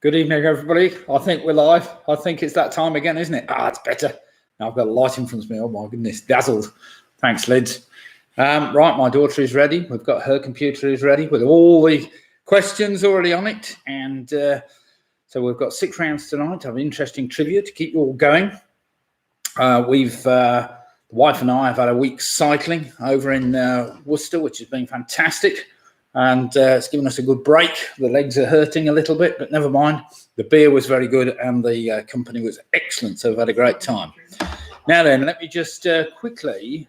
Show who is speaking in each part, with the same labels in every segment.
Speaker 1: Good evening, everybody. I think we're live. I think it's that time again, isn't it? It's better. Now I've got a light in front of me. Oh, my goodness. Dazzled. Thanks, Lids. Right, my daughter is ready. We've got her computer is ready with all the questions already on it. And so we've got 6 rounds tonight of interesting trivia to keep you all going. The wife and I have had a week cycling over in Worcester, which has been fantastic. And it's given us a good break. The legs are hurting a little bit, but never mind. The beer was very good and the company was excellent, so we've had a great time. Now then, let me just quickly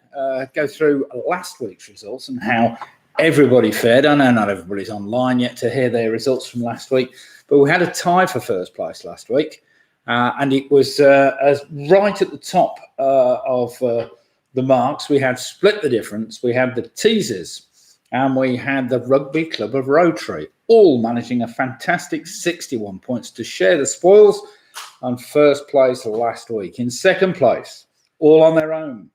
Speaker 1: go through last week's results and how everybody fared. I know not everybody's online yet to hear their results from last week, but we had a tie for first place last week. And it was right at the top of the marks. We had split the difference. We had the teasers. And we had the Rugby Club of Rotary, all managing a fantastic 61 points to share the spoils on first place last week. In second place, all on their own,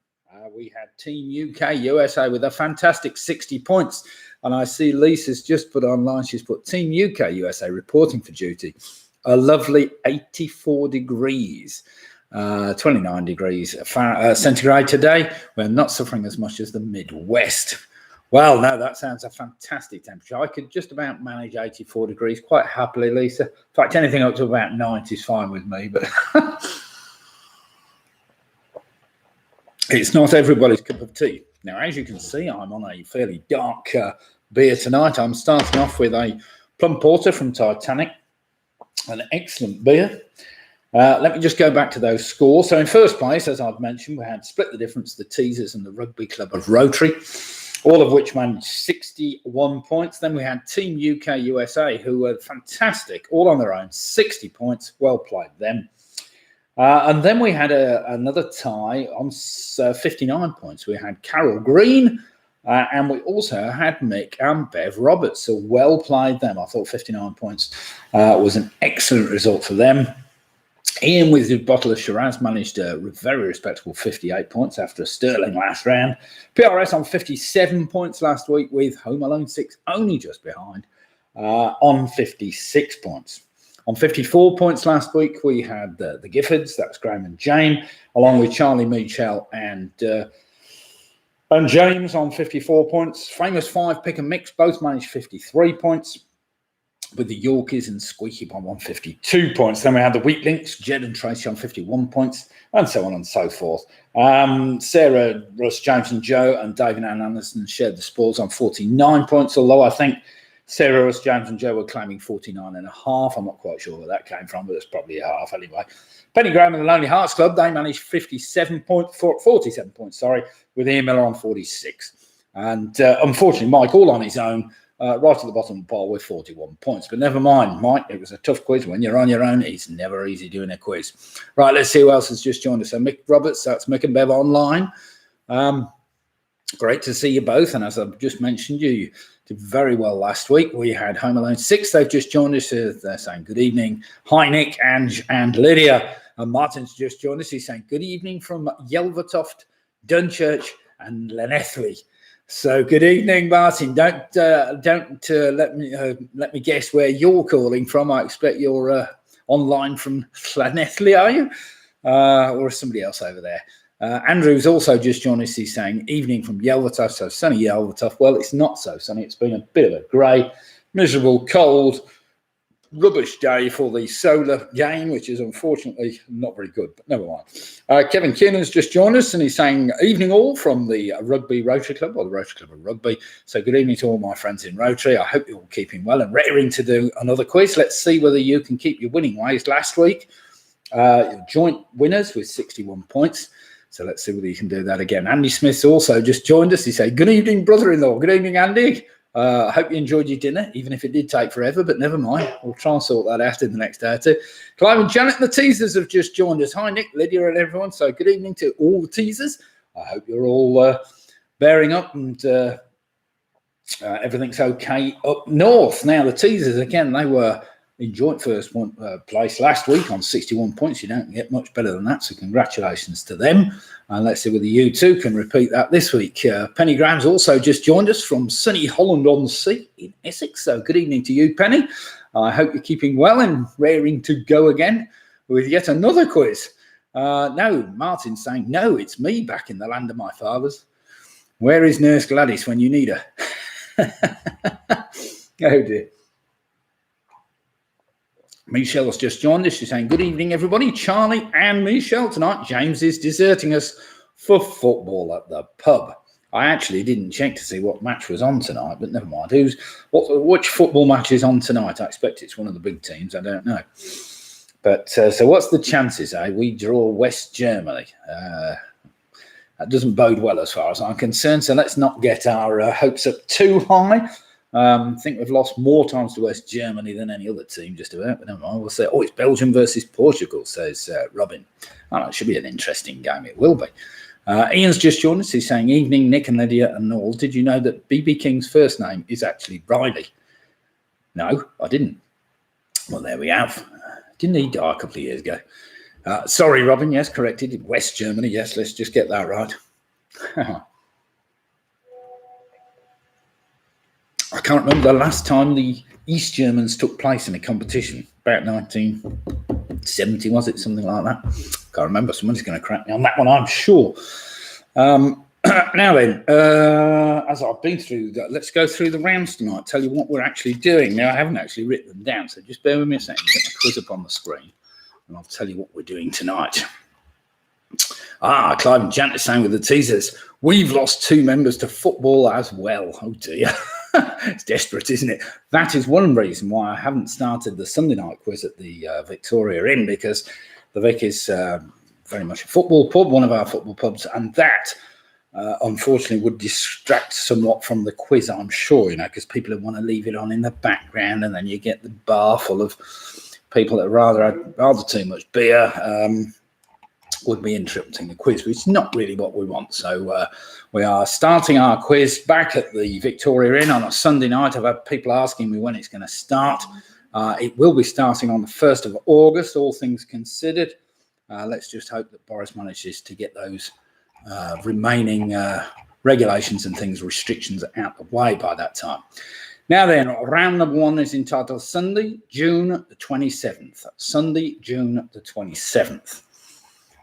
Speaker 1: we had Team UK USA with a fantastic 60 points. And I see Lisa's just put online, she's put Team UK USA reporting for duty. A lovely 84 degrees, 29 degrees centigrade today. We're not suffering as much as the Midwest. Well, no, that sounds a fantastic temperature. I could just about manage 84 degrees quite happily, Lisa. In fact, anything up to about 90 is fine with me, but it's not everybody's cup of tea. Now, as you can see, I'm on a fairly dark beer tonight. I'm starting off with a plum porter from Titanic, an excellent beer. Let me just go back to those scores. So in first place, as I've mentioned, we had split the difference, the teasers and the Rugby Club of Rotary, all of which managed 61 points. Then we had Team UK USA, who were fantastic, all on their own, 60 points. Well played them. And then we had another tie on 59 points. We had Carol Green, and we also had Mick and Bev Roberts. So well played them. I thought 59 points was an excellent result for them. Ian, with his bottle of Shiraz, managed a very respectable 58 points after a sterling last round. PRS on 57 points last week, with Home Alone 6 only just behind on 56 points. On 54 points last week, we had the Giffords, that's Graham and Jane, along with Charlie, Michelle and James on 54 points. Famous 5 Pick and Mix, both managed 53 points, with the Yorkies and Squeaky Bomb on 52 points. Then we had the Weak Links, Jed and Tracy on 51 points, and so on and so forth. Sarah, Russ, James and Joe and David and Anderson shared the spoils on 49 points, although I think Sarah, Russ, James and Joe were claiming 49 and a half. I'm not quite sure where that came from, but it's probably a half anyway. Penny Graham and the Lonely Hearts Club, they managed 47 points, with Ian Miller on 46. And unfortunately, Mike, all on his own, right at the bottom of the pile with 41 points. But never mind, Mike, it was a tough quiz. When you're on your own, it's never easy doing a quiz. Right, let's see who else has just joined us. So Mick Roberts, that's Mick and Bev online. Great to see you both. And as I've just mentioned, you did very well last week. We had Home Alone 6. They've just joined us. They're saying good evening. Hi, Nick and Lydia. And Martin's just joined us. He's saying good evening from Yelvertoft, Dunchurch and Llanelli. So good evening, Martin. Don't let me guess where you're calling from. I expect you're online from Llanelli, are you? Or somebody else over there? Andrew's also just joined us. He's saying evening from Yelvertoft. So sunny Yelvertoft. Well, it's not so sunny. It's been a bit of a grey, miserable, cold, rubbish day for the solar game, which is unfortunately not very good, but never mind. Kevin Kiernan's just joined us and he's saying evening all from the Rugby Rotary Club, or the Rotary Club of Rugby. So good evening to all my friends in Rotary. I hope you're all keeping well and raring to do another quiz. Let's see whether you can keep your winning ways. Last week, joint winners with 61 points. So let's see whether you can do that again. Andy Smith's also just joined us. He said, good evening, brother-in-law. Good evening, Andy. I hope you enjoyed your dinner, even if it did take forever, but never mind. We'll try and sort that out in the next day or two. Clive and Janet and the teasers have just joined us. Hi, Nick, Lydia and everyone. So good evening to all the teasers. I hope you're all bearing up and everything's okay up north. Now, the teasers, again, they were in joint first place last week on 61 points. You don't get much better than that, so congratulations to them. And let's see whether you too can repeat that this week. Penny Graham's also just joined us from sunny Holland-on-Sea in Essex. So good evening to you, Penny. I hope you're keeping well and raring to go again with yet another quiz. No, Martin's saying, no, it's me back in the land of my fathers. Where is Nurse Gladys when you need her? Oh, dear. Michelle's just joined us. She's saying, good evening, everybody. Charlie and Michelle tonight. James is deserting us for football at the pub. I actually didn't check to see what match was on tonight, but never mind. Which football match is on tonight? I expect it's one of the big teams. I don't know. But so what's the chances, eh? We draw West Germany. That doesn't bode well as far as I'm concerned. So let's not get our hopes up too high. I think we've lost more times to West Germany than any other team, just about. But never mind. We'll say, it's Belgium versus Portugal, says Robin. Oh, it should be an interesting game. It will be. Ian's just joined us. He's saying, evening, Nick and Lydia and all. Did you know that BB King's first name is actually Riley? No, I didn't. Well, there we have. Didn't he die a couple of years ago? Sorry, Robin. Yes, corrected. West Germany. Yes, let's just get that right. I can't remember the last time the East Germans took place in a competition. About 1970, was it? Something like that. Can't remember. Someone's going to crack me on that one, I'm sure. Now then, as I've been through that, let's go through the rounds tonight, tell you what we're actually doing. Now, I haven't actually written them down, so just bear with me a second. Get the quiz up on the screen, and I'll tell you what we're doing tonight. Clive and Janet saying with the teasers, we've lost 2 members to football as well. Oh, dear. It's desperate, isn't it? That is one reason why I haven't started the Sunday night quiz at the Victoria Inn, because the Vic is very much a football pub, one of our football pubs, and that, unfortunately, would distract somewhat from the quiz, I'm sure, because people want to leave it on in the background, and then you get the bar full of people that rather too much beer, would be interrupting the quiz, which is not really what we want. So we are starting our quiz back at the Victoria Inn on a Sunday night. I've had people asking me when it's going to start. It will be starting on the 1st of August, all things considered. Let's just hope that Boris manages to get those remaining regulations and restrictions out of the way by that time. Now then, round number 1 is entitled Sunday, June the 27th. Sunday, June the 27th.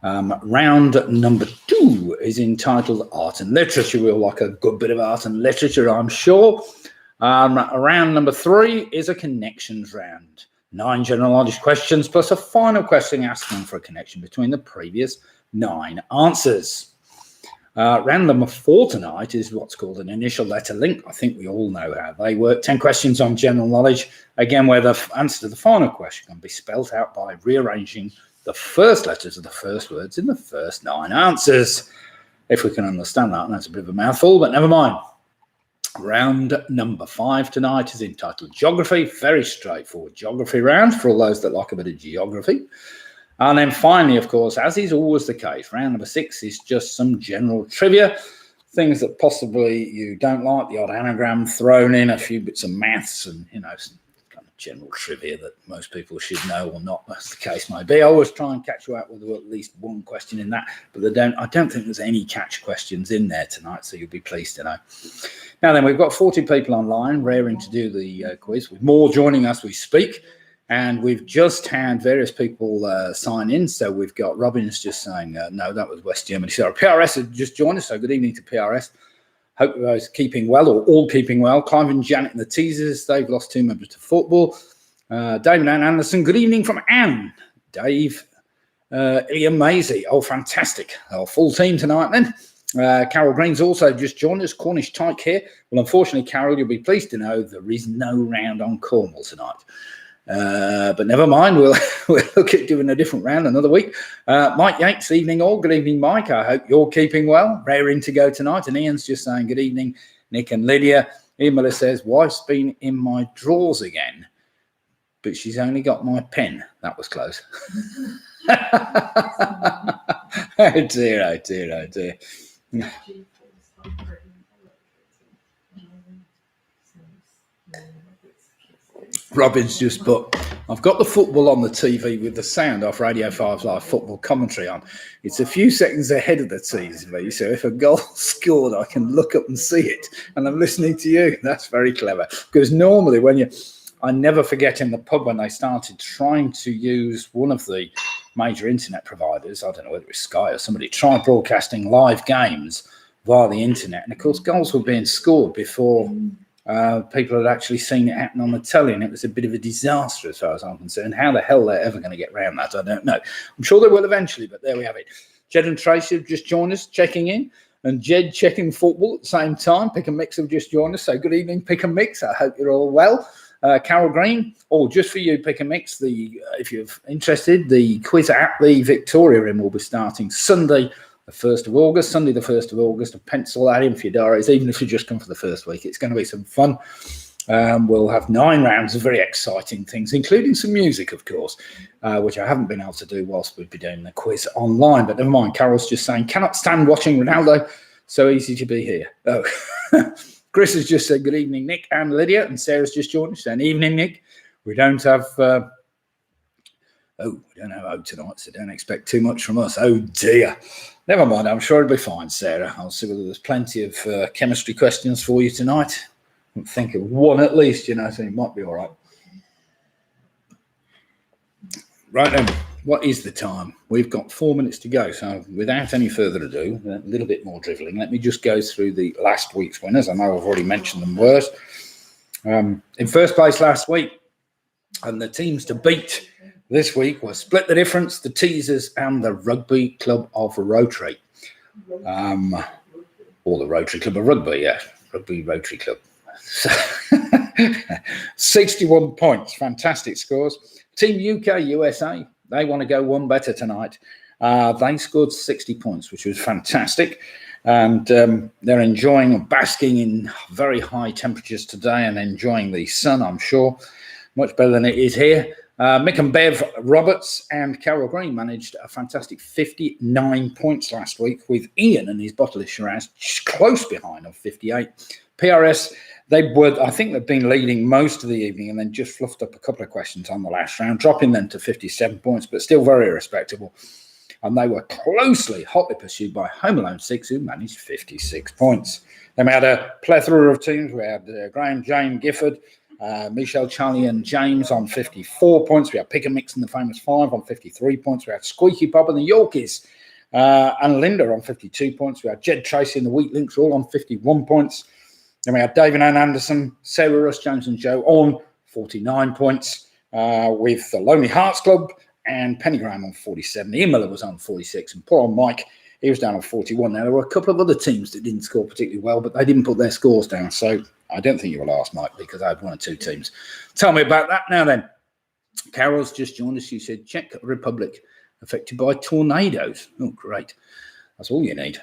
Speaker 1: Round number 2 is entitled Art and Literature. We'll like a good bit of art and literature, I'm sure. Round number 3 is a connections round. 9 general knowledge questions plus a final question asking for a connection between the previous 9 answers. Round number 4 tonight is what's called an initial letter link. I think we all know how they work. 10 questions on general knowledge, again, where the answer to the final question can be spelt out by rearranging the first letters of the first words in the first 9 answers. If we can understand that, and that's a bit of a mouthful, but never mind. Round number 5 tonight is entitled Geography. Very straightforward geography round for all those that like a bit of geography. And then finally, of course, as is always the case, round number 6 is just some general trivia, things that possibly you don't like, the odd anagram thrown in, a few bits of maths and, some kind of general trivia that most people should know or not, as the case may be. I always try and catch you out with at least one question in that, but I don't think there's any catch questions in there tonight, so you'll be pleased to know. Now then, we've got 40 people online raring to do the quiz, with more joining as we speak. And we've just had various people sign in. So we've got Robin's just saying, no, that was West Germany. So PRS has just joined us. So good evening to PRS. Hope you guys keeping well, or all keeping well. Clive and Janet and the teasers, they've lost 2 members to football. David and Anderson, good evening from Anne. Dave, Ilya Maisie. Oh, fantastic. Our full team tonight then. Carol Green's also just joined us. Cornish Tyke here. Well, unfortunately, Carol, you'll be pleased to know there is no round on Cornwall tonight. But never mind, we'll look at doing a different round another week. Mike Yates, evening all. Good evening, Mike. I hope you're keeping well. Raring to go tonight. And Ian's just saying good evening, Nick and Lydia. Ian Miller says, wife's been in my drawers again, but she's only got my pen. That was close. Oh dear, oh dear, oh dear. Robin's just put, I've got the football on the TV with the sound off Radio 5's live football commentary on. It's a few seconds ahead of the TV, so if a goal scored, I can look up and see it. And I'm listening to you. That's very clever. Because normally when I never forget in the pub when they started trying to use one of the major internet providers, I don't know whether it was Sky or somebody, tried broadcasting live games via the internet. And of course, goals were being scored before people had actually seen it happen on the telly, and it was a bit of a disaster as far as I'm concerned. How the hell they're ever going to get around that, I don't know. I'm sure they will eventually, but there we have it. Jed and Tracy have just joined us, checking in, and Jed checking football at the same time. Pick and Mix have just joined us, so good evening, Pick and Mix. I hope you're all well. Carol Green, just for you, Pick and Mix, if you're interested, the quiz at the Victoria Inn will be starting Sunday, the 1st of August. Sunday, the 1st of August, and pencil that in for your diaries, even if you just come for the first week. It's going to be some fun. We'll have 9 rounds of very exciting things, including some music, of course, which I haven't been able to do whilst we've been doing the quiz online. But never mind, Carol's just saying, cannot stand watching Ronaldo. So easy to be here. Oh, Chris has just said good evening, Nick and Lydia, and Sarah's just joined us saying evening, Nick. We don't have we don't have O tonight, so don't expect too much from us. Oh dear. Never mind, I'm sure it'll be fine, Sarah. I'll see whether there's plenty of chemistry questions for you tonight. I think of one at least, so it might be all right. Right then, what is the time? We've got 4 minutes to go, so without any further ado, a little bit more drivelling, let me just go through the last week's winners. I know I've already mentioned them worse. In first place last week, and the teams to beat this week were Split the Difference, the Teasers, and the Rugby Club of Rotary. Or the Rotary Club of Rugby, yeah. Rugby Rotary Club. 61 points, fantastic scores. Team UK USA, they want to go one better tonight. They scored 60 points, which was fantastic. And they're enjoying or basking in very high temperatures today and enjoying the sun, I'm sure. Much better than it is here. Mick and Bev Roberts and Carol Green managed a fantastic 59 points last week, with Ian and his bottle of Shiraz close behind on 58. PRS, I think they've been leading most of the evening and then just fluffed up a couple of questions on the last round, dropping them to 57 points, but still very respectable. And they were hotly pursued by Home Alone 6, who managed 56 points. Then we had a plethora of teams. We had Graham, Jane, Gifford, Michelle, Charlie and James on 54 points. We had Pick and Mix and the Famous 5 on 53 points. We had Squeaky Bob and the Yorkies and Linda on 52 points. We had Jed, Tracy and the Wheat Links all on 51 points. Then we had David and Anderson, Sarah, Russ, James and Joe on 49 points, with the Lonely Hearts Club and Penny Graham on 47. Ian Miller was on 46, and poor old Mike, he was down on 41. Now, there were a couple of other teams that didn't score particularly well, but they didn't put their scores down. So I don't think you will ask, Mike, because I had 1 or 2 teams. Tell me about that now then. Carol's just joined us. She said, Czech Republic affected by tornadoes. Oh, great. That's all you need.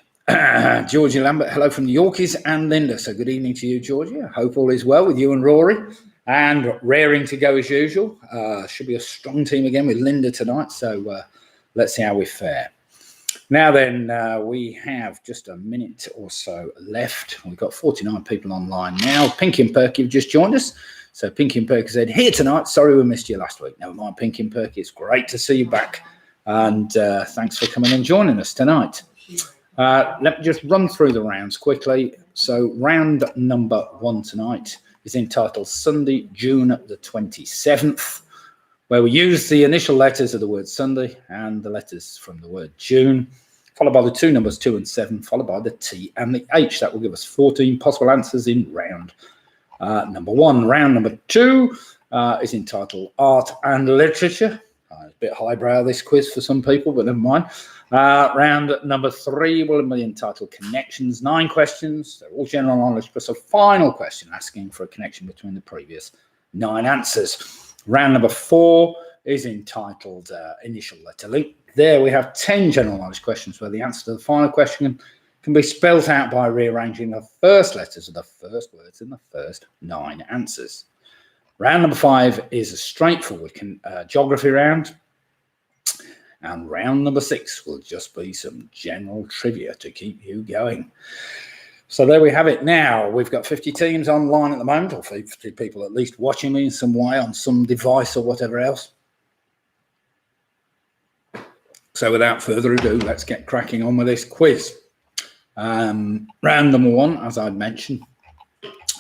Speaker 1: Georgia Lambert, hello from the Yorkies and Linda. So good evening to you, Georgia. Hope all is well with you and Rory. And raring to go as usual. Should be a strong team again with Linda tonight. So let's see how we fare. Now then, we have just a minute or so left. We've got 49 people online now. Pinky and Perky have just joined us. So Pinky and Perky said, here tonight. Sorry we missed you last week. Never mind, Pinky and Perky. It's great to see you back. And thanks for coming and joining us tonight. Let me just run through the rounds quickly. So round number 1 tonight is entitled Sunday, June the 27th, where we use the initial letters of the word Sunday and the letters from the word June, followed by the 2 numbers 2 and 7, followed by the T and the H. That will give us 14 possible answers in round number 1. Round number 2 is entitled Art and Literature. It's a bit highbrow, this quiz, for some people, but never mind. Round number 3 will be entitled Connections. 9 questions. They're all general knowledge, plus a final question asking for a connection between the previous 9 answers. Round number 4 is entitled Initial Letter Link. There we have 10 general knowledge questions where the answer to the final question can be spelt out by rearranging the first letters of the first words in the first 9 answers. Round number 5 is a straightforward geography round. And round number 6 will just be some general trivia to keep you going. So there we have it. Now, we've got 50 teams online at the moment, or 50 people at least watching me in some way on some device or whatever else. So without further ado, let's get cracking on with this quiz. Round number 1, as I'd mentioned,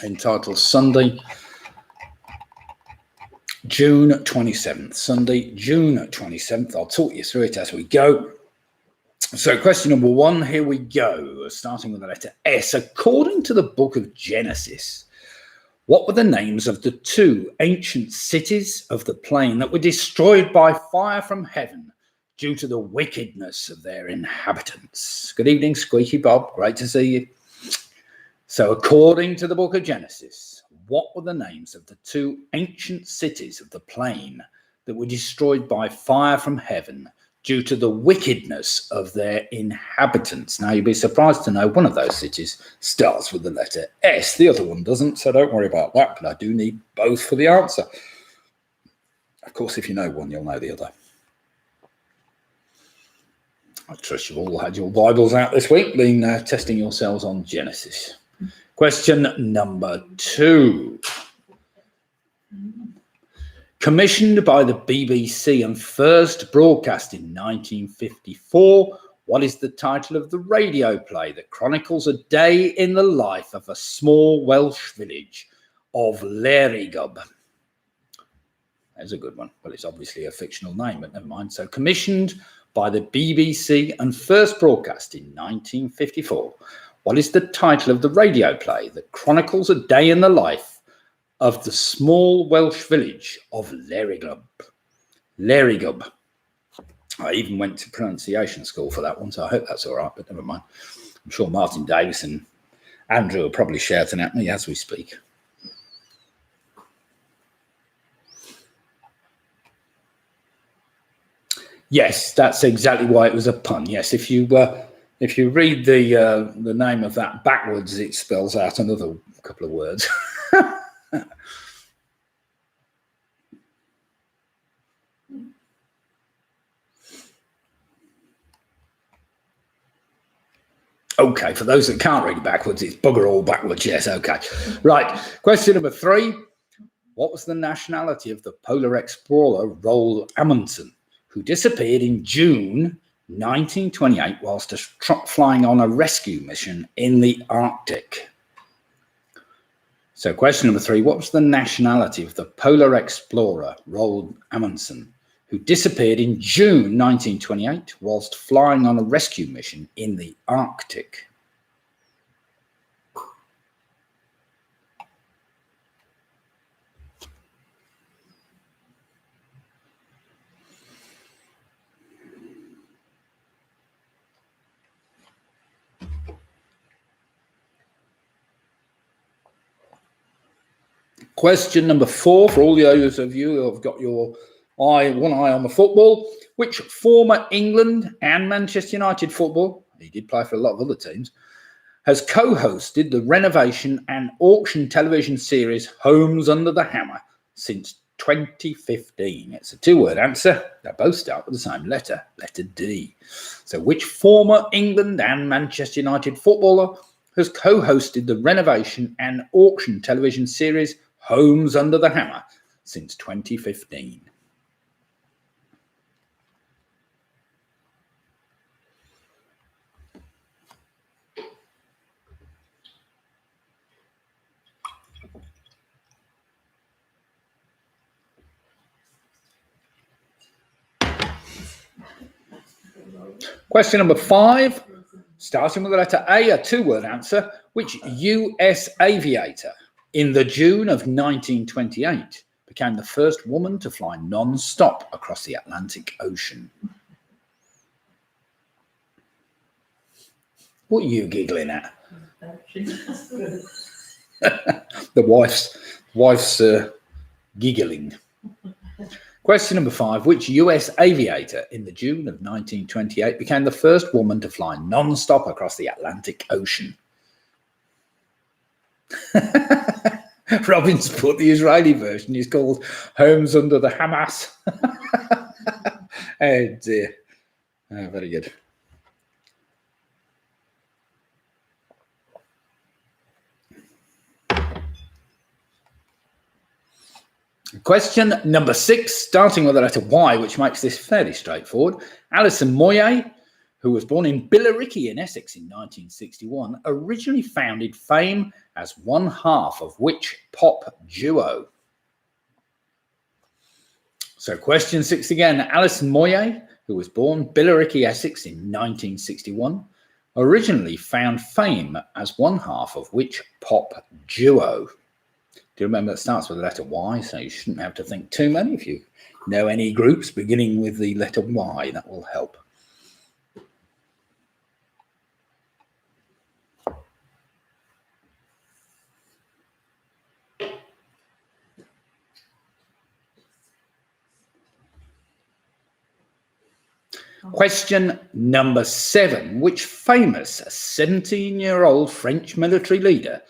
Speaker 1: entitled Sunday, June 27th, Sunday, June 27th. I'll talk you through it as we go. So question number 1, here we go, starting with the letter S. According to the book of Genesis, what were the names of the 2 ancient cities of the plain that were destroyed by fire from heaven due to the wickedness of their inhabitants? Good evening, Squeaky Bob. Great to see you. So according to the book of Genesis, what were the names of the 2 ancient cities of the plain that were destroyed by fire from heaven due to the wickedness of their inhabitants? Now, you'd be surprised to know one of those cities starts with the letter S. The other one doesn't, so don't worry about that, but I do need both for the answer. Of course, if you know one, you'll know the other. I trust you've all had your Bibles out this week, been testing yourselves on Genesis. Question number 2. Commissioned by the BBC and first broadcast in 1954, what is the title of the radio play that chronicles a day in the life of a small Welsh village of Lerigub? There's a good one. Well, it's obviously a fictional name, but never mind. So commissioned by the BBC and first broadcast in 1954, what is the title of the radio play that chronicles a day in the life of the small Welsh village of Lerigub? Lerigub. I even went to pronunciation school for that one, so I hope that's all right, but never mind. I'm sure Martin Davis and Andrew are probably shouting at me as we speak. Yes, that's exactly why it was a pun. Yes, if you read the name of that backwards, it spells out another couple of words. Okay, for those that can't read it backwards, it's bugger all backwards. Yes, okay. Right, question number 3. What was the nationality of the polar explorer Roald Amundsen, who disappeared in June 1928 whilst flying on a rescue mission in the Arctic? So question number 3, what was the nationality of the polar explorer Roald Amundsen, who disappeared in June 1928 whilst flying on a rescue mission in the Arctic? Question number 4, for all those of you who have got your one eye on the football. Which former England and Manchester United football, he did play for a lot of other teams, has co-hosted the renovation and auction television series Homes Under the Hammer since 2015? It's a 2-word answer. They both start with the same letter, letter D. So which former England and Manchester United footballer has co-hosted the renovation and auction television series Homes Under the Hammer since 2015? Question number 5, starting with the letter A, a 2-word answer. Which US aviator in the June of 1928 became the first woman to fly non-stop across the Atlantic Ocean? What are you giggling at? The wife's giggling. Question number 5. Which US aviator in the June of 1928 became the first woman to fly non-stop across the Atlantic Ocean? Robin's put the Israeli version. He's called Homes Under the Hamas. Oh dear. Oh, very good. Question number 6, starting with the letter Y, which makes this fairly straightforward. Alison Moyet, who was born in Billericay in Essex in 1961, originally founded fame as one half of which pop duo? So question 6 again. Alison Moyet, who was born Billericay, Essex in 1961, originally found fame as one half of which pop duo? Do you remember that starts with the letter Y? So you shouldn't have to think too many. If you know any groups beginning with the letter Y, that will help. Question number 7. Which famous 17-year-old French military leader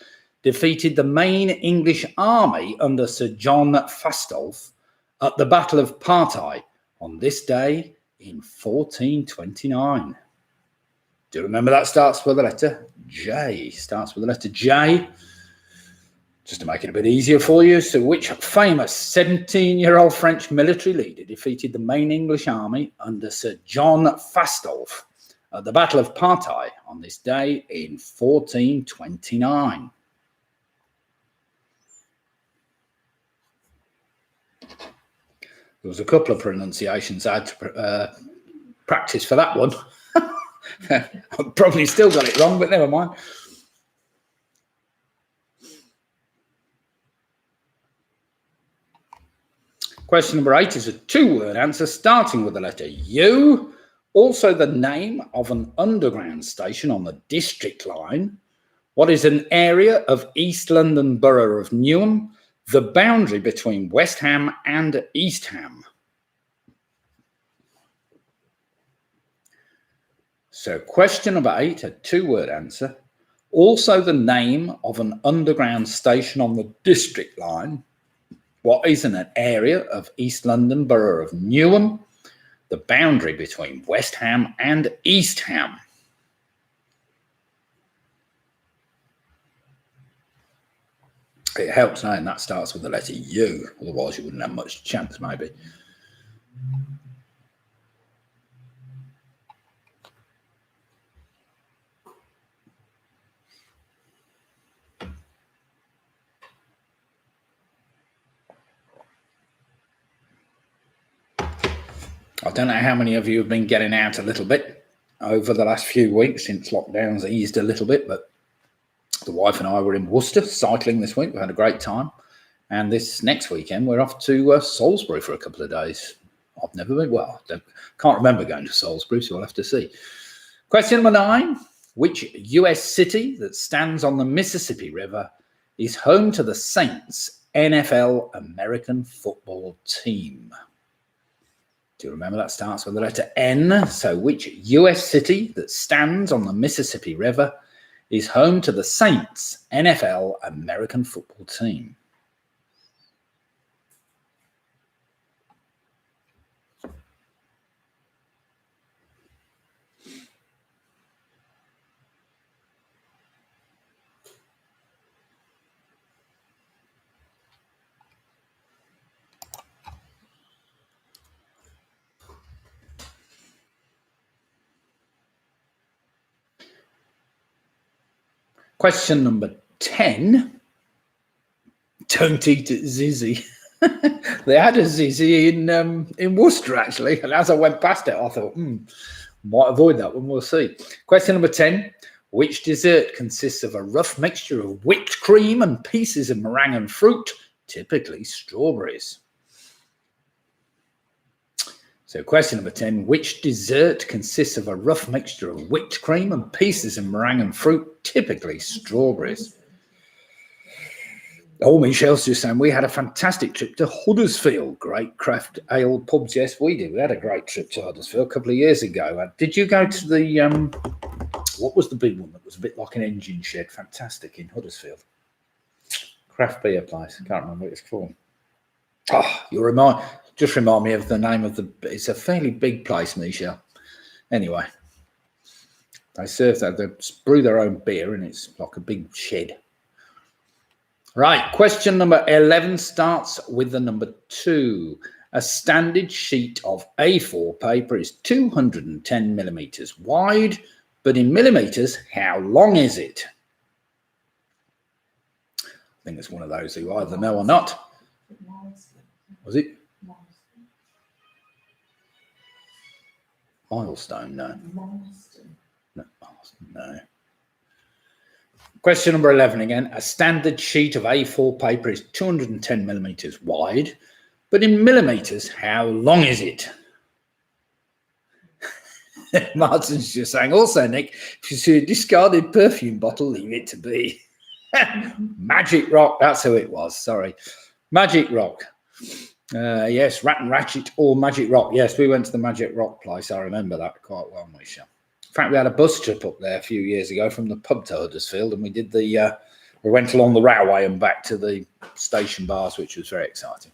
Speaker 1: defeated the main English army under Sir John Fastolfe at the Battle of Partey on this day in 1429? Do you remember that starts with the letter J? Starts with the letter J. Just to make it a bit easier for you, so which famous 17-year-old French military leader defeated the main English army under Sir John Fastolfe at the Battle of Partey on this day in 1429? There was a couple of pronunciations I had to practice for that one. I've probably still got it wrong, but never mind. Question number 8 is a 2-word answer starting with the letter U. Also the name of an underground station on the District line. What is an area of East London Borough of Newham, the boundary between West Ham and East Ham? So question number 8, a 2-word answer. Also the name of an underground station on the District line. What is an area of East London Borough of Newham, the boundary between West Ham and East Ham? It helps knowing that starts with the letter U, otherwise you wouldn't have much chance maybe. I don't know how many of you have been getting out a little bit over the last few weeks since lockdowns eased a little bit, but the wife and I were in Worcester cycling this week. We had a great time. And this next weekend, we're off to Salisbury for a couple of days. I've never been, well, can't remember going to Salisbury, so we'll have to see. Question number 9. Which US city that stands on the Mississippi River is home to the Saints NFL American football team? Do you remember that starts with the letter N? So which US city that stands on the Mississippi River is home to the Saints NFL American football team? Question number 10. Don't eat at Zizzy. They had a Zizzy in Worcester, actually. And as I went past it, I thought, might avoid that one. We'll see. Question number 10. Which dessert consists of a rough mixture of whipped cream and pieces of meringue and fruit, typically strawberries? So question number 10, which dessert consists of a rough mixture of whipped cream and pieces of meringue and fruit, typically strawberries? Oh, Michelle's just saying, we had a fantastic trip to Huddersfield. Great craft ale pubs. Yes, we did. We had a great trip to Huddersfield a couple of years ago. Did you go to the, what was the big one that was a bit like an engine shed? Fantastic in Huddersfield. Craft beer place. I can't remember what it's called. Oh, just remind me of the name of it's a fairly big place, Michelle. Anyway, they serve that, they brew their own beer and it's like a big shed. Right, question number 11 starts with the number 2. A standard sheet of A4 paper is 210 millimeters wide, but in millimeters, how long is it? I think it's one of those who either know or not. Was it? Milestone, no. No. Question number 11 again. A standard sheet of A4 paper is 210 millimeters wide, but in millimeters, how long is it? Martin's just saying, also, Nick, if you see a discarded perfume bottle, leave it to be. Magic Rock, that's who it was, sorry. Magic Rock. Yes, Rat and Ratchet or Magic Rock. Yes, we went to the Magic Rock place. I remember that quite well, Misha. In fact, we had a bus trip up there a few years ago from the pub to Huddersfield, and we did we went along the railway and back to the station bars, which was very exciting.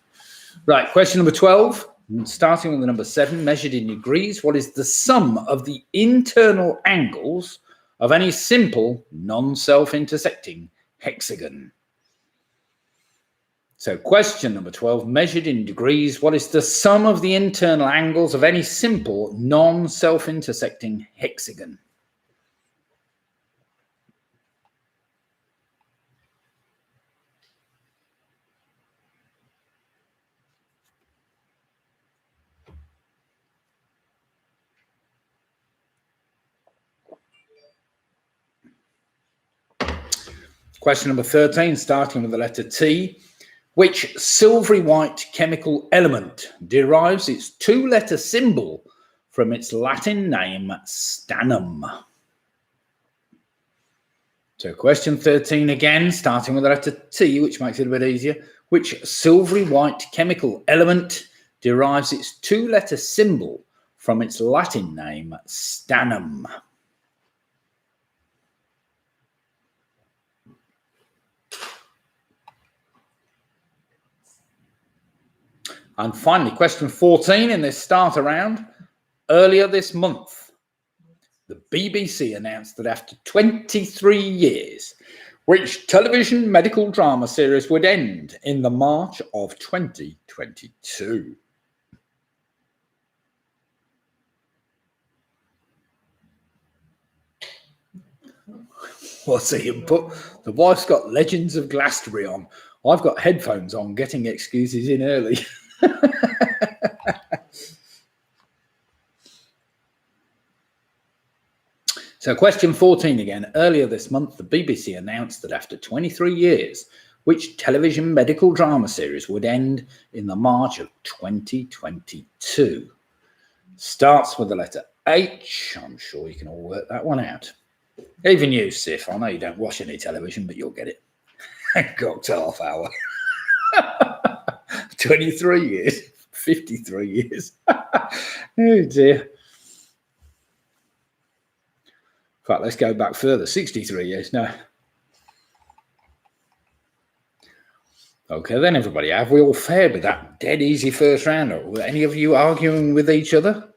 Speaker 1: Right, question number 12. Starting with the number 7, measured in degrees, what is the sum of the internal angles of any simple non-self-intersecting hexagon? So question number 12, measured in degrees, what is the sum of the internal angles of any simple non-self-intersecting hexagon? Question number 13, starting with the letter T. Which silvery white chemical element derives its 2-letter symbol from its Latin name stannum? So question 13 again, starting with the letter T, which makes it a bit easier. Which silvery white chemical element derives its 2-letter symbol from its Latin name stannum? And finally, question 14 in this starter round. Earlier this month, the BBC announced that after 23 years, which television medical drama series would end in the March of 2022? What's he put? The wife's got Legends of Glastonbury on. I've got headphones on, getting excuses in early. So question 14 again. Earlier this month, the BBC announced that after 23 years, which television medical drama series would end in the March of 2022? Starts with the letter H. I'm sure you can all work that one out. Even you, Sif. I know you don't watch any television, but you'll get it. Got half hour. 23 years, 53 years. Oh dear. In fact, let's go back further, 63 years now. Okay then, everybody, have we all fared with that dead easy first round? Or were any of you arguing with each other?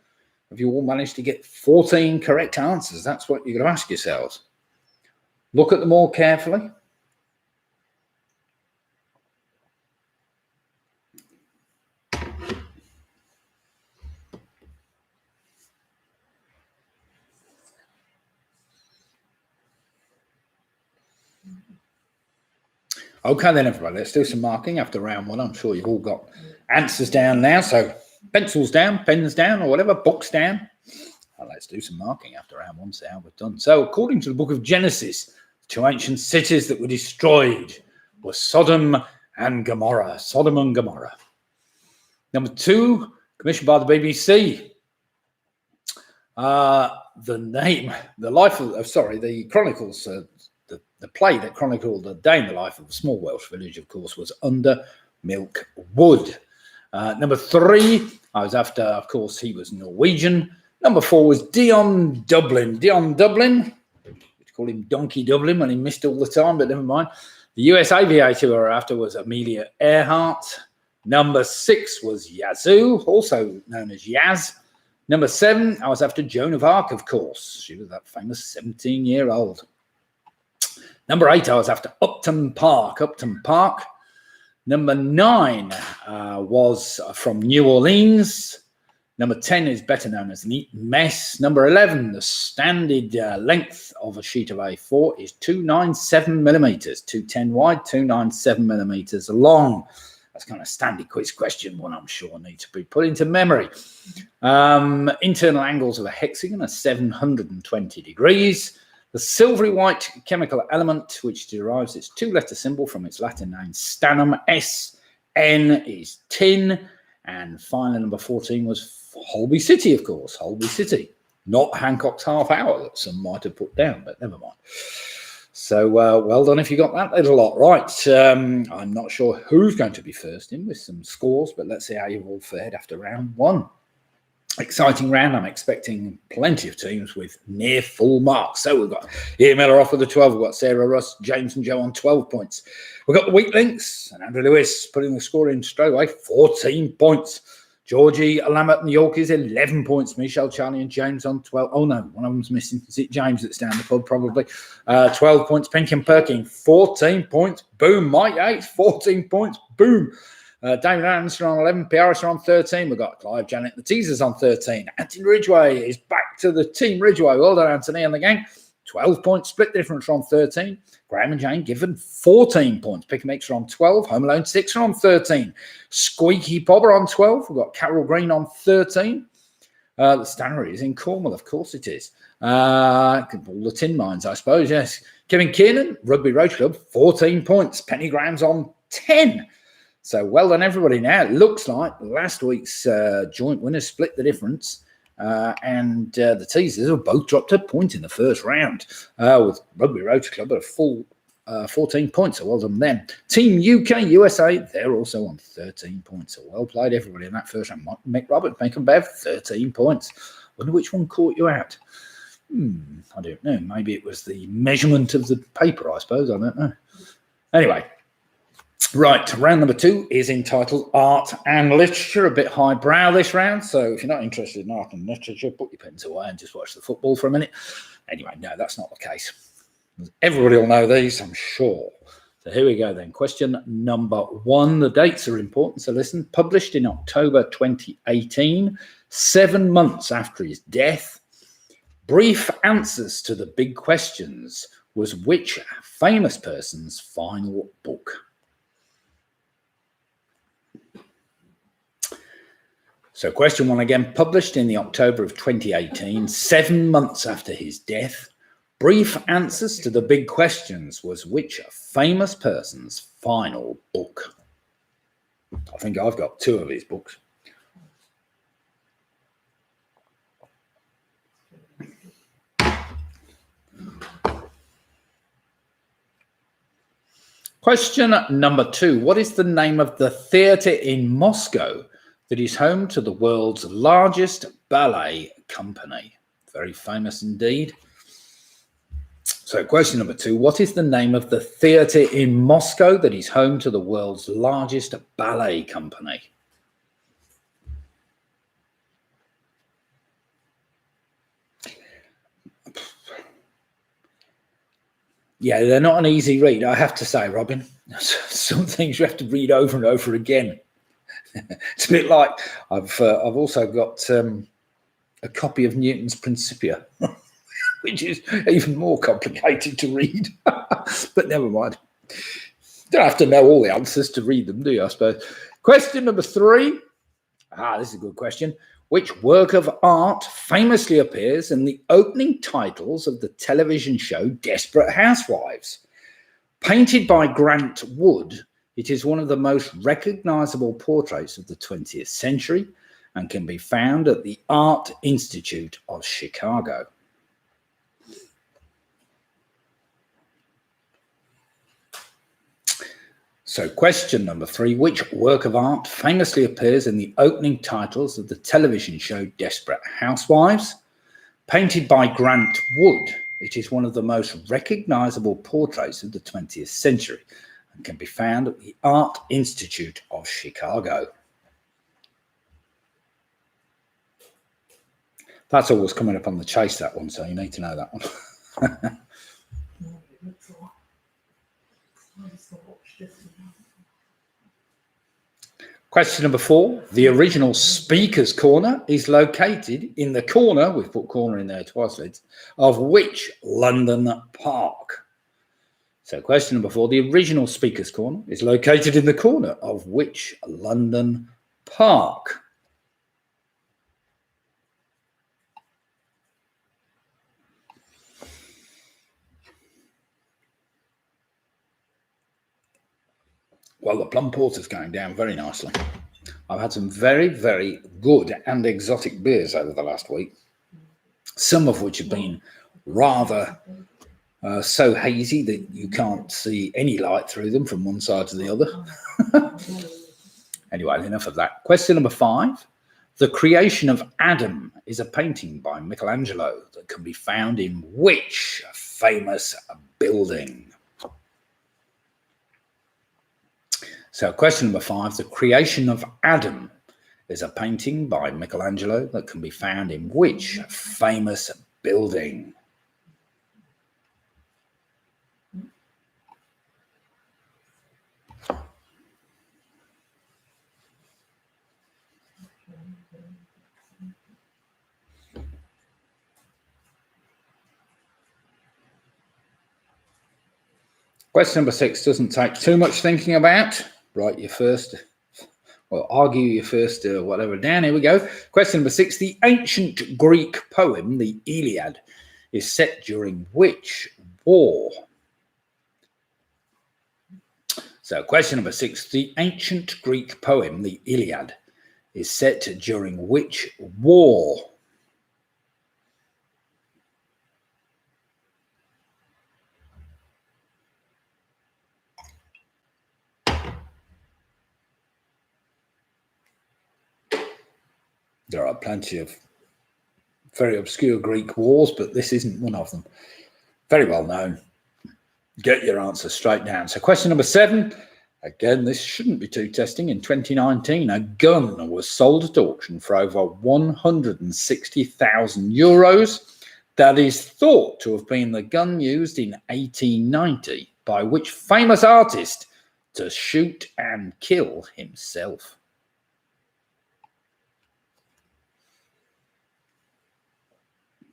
Speaker 1: Have you all managed to get 14 correct answers? That's what you're going to ask yourselves. Look at them all carefully. Okay then, everybody, let's do some marking after round 1. I'm sure you've all got answers down now. So pencils down, pens down, or whatever, books down. And let's do some marking after round 1, see how we've done. So according to the book of Genesis, 2 ancient cities that were destroyed were Sodom and Gomorrah. Sodom and Gomorrah. Number 2, commissioned by the BBC. The Chronicles, the play that chronicled the day in the life of a small Welsh village, of course, was Under Milk Wood. Number 3, I was after, of course, he was Norwegian. Number 4 was Dion Dublin. Dion Dublin, we call him Donkey Dublin when he missed all the time, but never mind. The US aviator we were after was Amelia Earhart. Number 6 was Yazoo, also known as Yaz. Number 7, I was after Joan of Arc, of course. She was that famous 17-year-old. Number 8, I was after Upton Park. Upton Park. Number 9 was from New Orleans. Number 10 is better known as Neat Mess. Number 11, the standard length of a sheet of A4 is 297 millimeters, 210 wide, 297 millimeters long. That's kind of standard quiz question, one I'm sure needs to be put into memory. Internal angles of a hexagon are 720 degrees. The silvery white chemical element, which derives its two-letter symbol from its Latin name stannum, SN, is tin. And final number 14 was Holby City, of course, Holby City. Not Hancock's half hour that some might have put down, but never mind. So well done if you got that little lot right. I'm not sure who's going to be first in with some scores, but let's see how you've all fared after round one. Exciting round. I'm expecting plenty of teams with near full marks. So we've got Ian Miller off with the 12. We've got Sarah, Russ, James and Joe on 12 points. We've got the weak links and Andrew Lewis putting the score in straight away, 14 points. Georgie, Lambert and Yorkies, 11 points. Michelle, Charlie and James on 12. Oh, no, one of them's missing. Is it James that's down the pub, probably? 12 points. Pink and Perkin, 14 points. Boom. Mike Yates, 14 points. Boom. David Anderson on 11. Piaris are on 13. We've got Clive, Janet, the Teasers on 13. Anthony Ridgway is back to the team Ridgway. Well done, Anthony and the gang. 12 points. Split difference on 13. Graham and Jane given 14 points. Pick and Mix are on 12. Home Alone 6 are on 13. Squeaky Bobber on 12. We've got Carol Green on 13. The Stannery is in Cornwall, of course it is. All the tin mines, I suppose, yes. Kevin Kiernan, Rugby Road Club, 14 points. Penny Graham's on 10. So well done, everybody. Now, it looks like last week's joint winners split the difference. And the Teasers have both dropped a point in the first round with Rugby Road Club at a full 14 points. So well done them. Team UK, USA, they're also on 13 points. So well played, everybody, in that first round. Mick Robert, Macon Bev, 13 points. Wonder which one caught you out. I don't know. Maybe it was the measurement of the paper, I suppose. I don't know. Anyway. Right, round number 2 is entitled Art and Literature, a bit highbrow this round. So if you're not interested in art and literature, put your pens away and just watch the football for a minute. Anyway, no, that's not the case. Everybody will know these, I'm sure. So here we go then. Question number 1. The dates are important, so listen. Published in October 2018, 7 months after his death. Brief answers to the big questions was which famous person's final book? So question 1 again, published in the October of 2018, 7 months after his death. Brief answers to the big questions was which famous person's final book? I think I've got 2 of his books. Question number 2. What is the name of the theatre in Moscow that is home to the world's largest ballet company? Very famous indeed. So question number 2, what is the name of the theatre in Moscow that is home to the world's largest ballet company? Yeah, they're not an easy read, I have to say, Robin. Some things you have to read over and over again. It's a bit like I've also got a copy of Newton's Principia, which is even more complicated to read. But never mind. Don't have to know all the answers to read them, do you, I suppose? Question number 3. This is a good question. Which work of art famously appears in the opening titles of the television show Desperate Housewives? Painted by Grant Wood, it is one of the most recognizable portraits of the 20th century and can be found at the Art Institute of Chicago. So question number 3, which work of art famously appears in the opening titles of the television show Desperate Housewives? Painted by Grant Wood, it is one of the most recognizable portraits of the 20th century and can be found at the Art Institute of Chicago. That's always coming up on the chase, that one, so you need to know that one. Question number 4. The original Speaker's Corner is located in the corner, we've put corner in there twice, Lids, of which London park? So question number 4. The original Speaker's Corner is located in the corner of which London park? Well, the plum porter's going down very nicely. I've had some very, very good and exotic beers over the last week, some of which have been rather so hazy that you can't see any light through them from one side to the other. Anyway, enough of that. Question number 5. The Creation of Adam is a painting by Michelangelo that can be found in which famous building? So question number 5, The Creation of Adam is a painting by Michelangelo that can be found in which famous building? Question number 6 doesn't take too much thinking about. Write your first, or argue your first whatever down. Here we go. Question number 6. The ancient Greek poem, the Iliad, is set during which war? So question number 6. The ancient Greek poem, the Iliad, is set during which war? There are plenty of very obscure Greek wars, but this isn't one of them. Very well known. Get your answer straight down. So question number 7. Again, this shouldn't be too testing. In 2019, a gun was sold at auction for over 160,000 euros. That is thought to have been the gun used in 1890 by which famous artist to shoot and kill himself?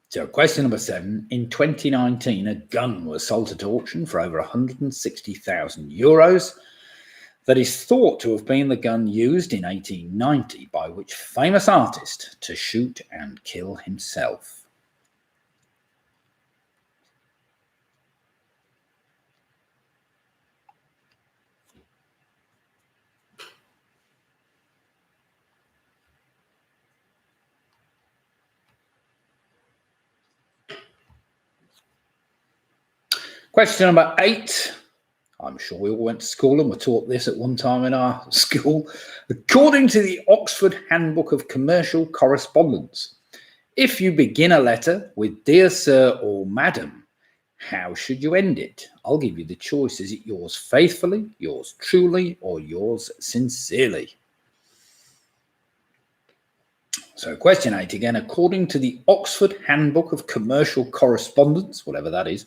Speaker 1: So question number 7, in 2019, a gun was sold at auction for over 160,000 euros. That is thought to have been the gun used in 1890 by which famous artist to shoot and kill himself? Question number 8. I'm sure we all went to school and were taught this at one time in our school. According to the Oxford Handbook of Commercial Correspondence, if you begin a letter with "Dear Sir" or "Madam," how should you end it? I'll give you the choice. Is it yours faithfully, yours truly, or yours sincerely? So question 8 again. According to the Oxford Handbook of Commercial Correspondence, whatever that is,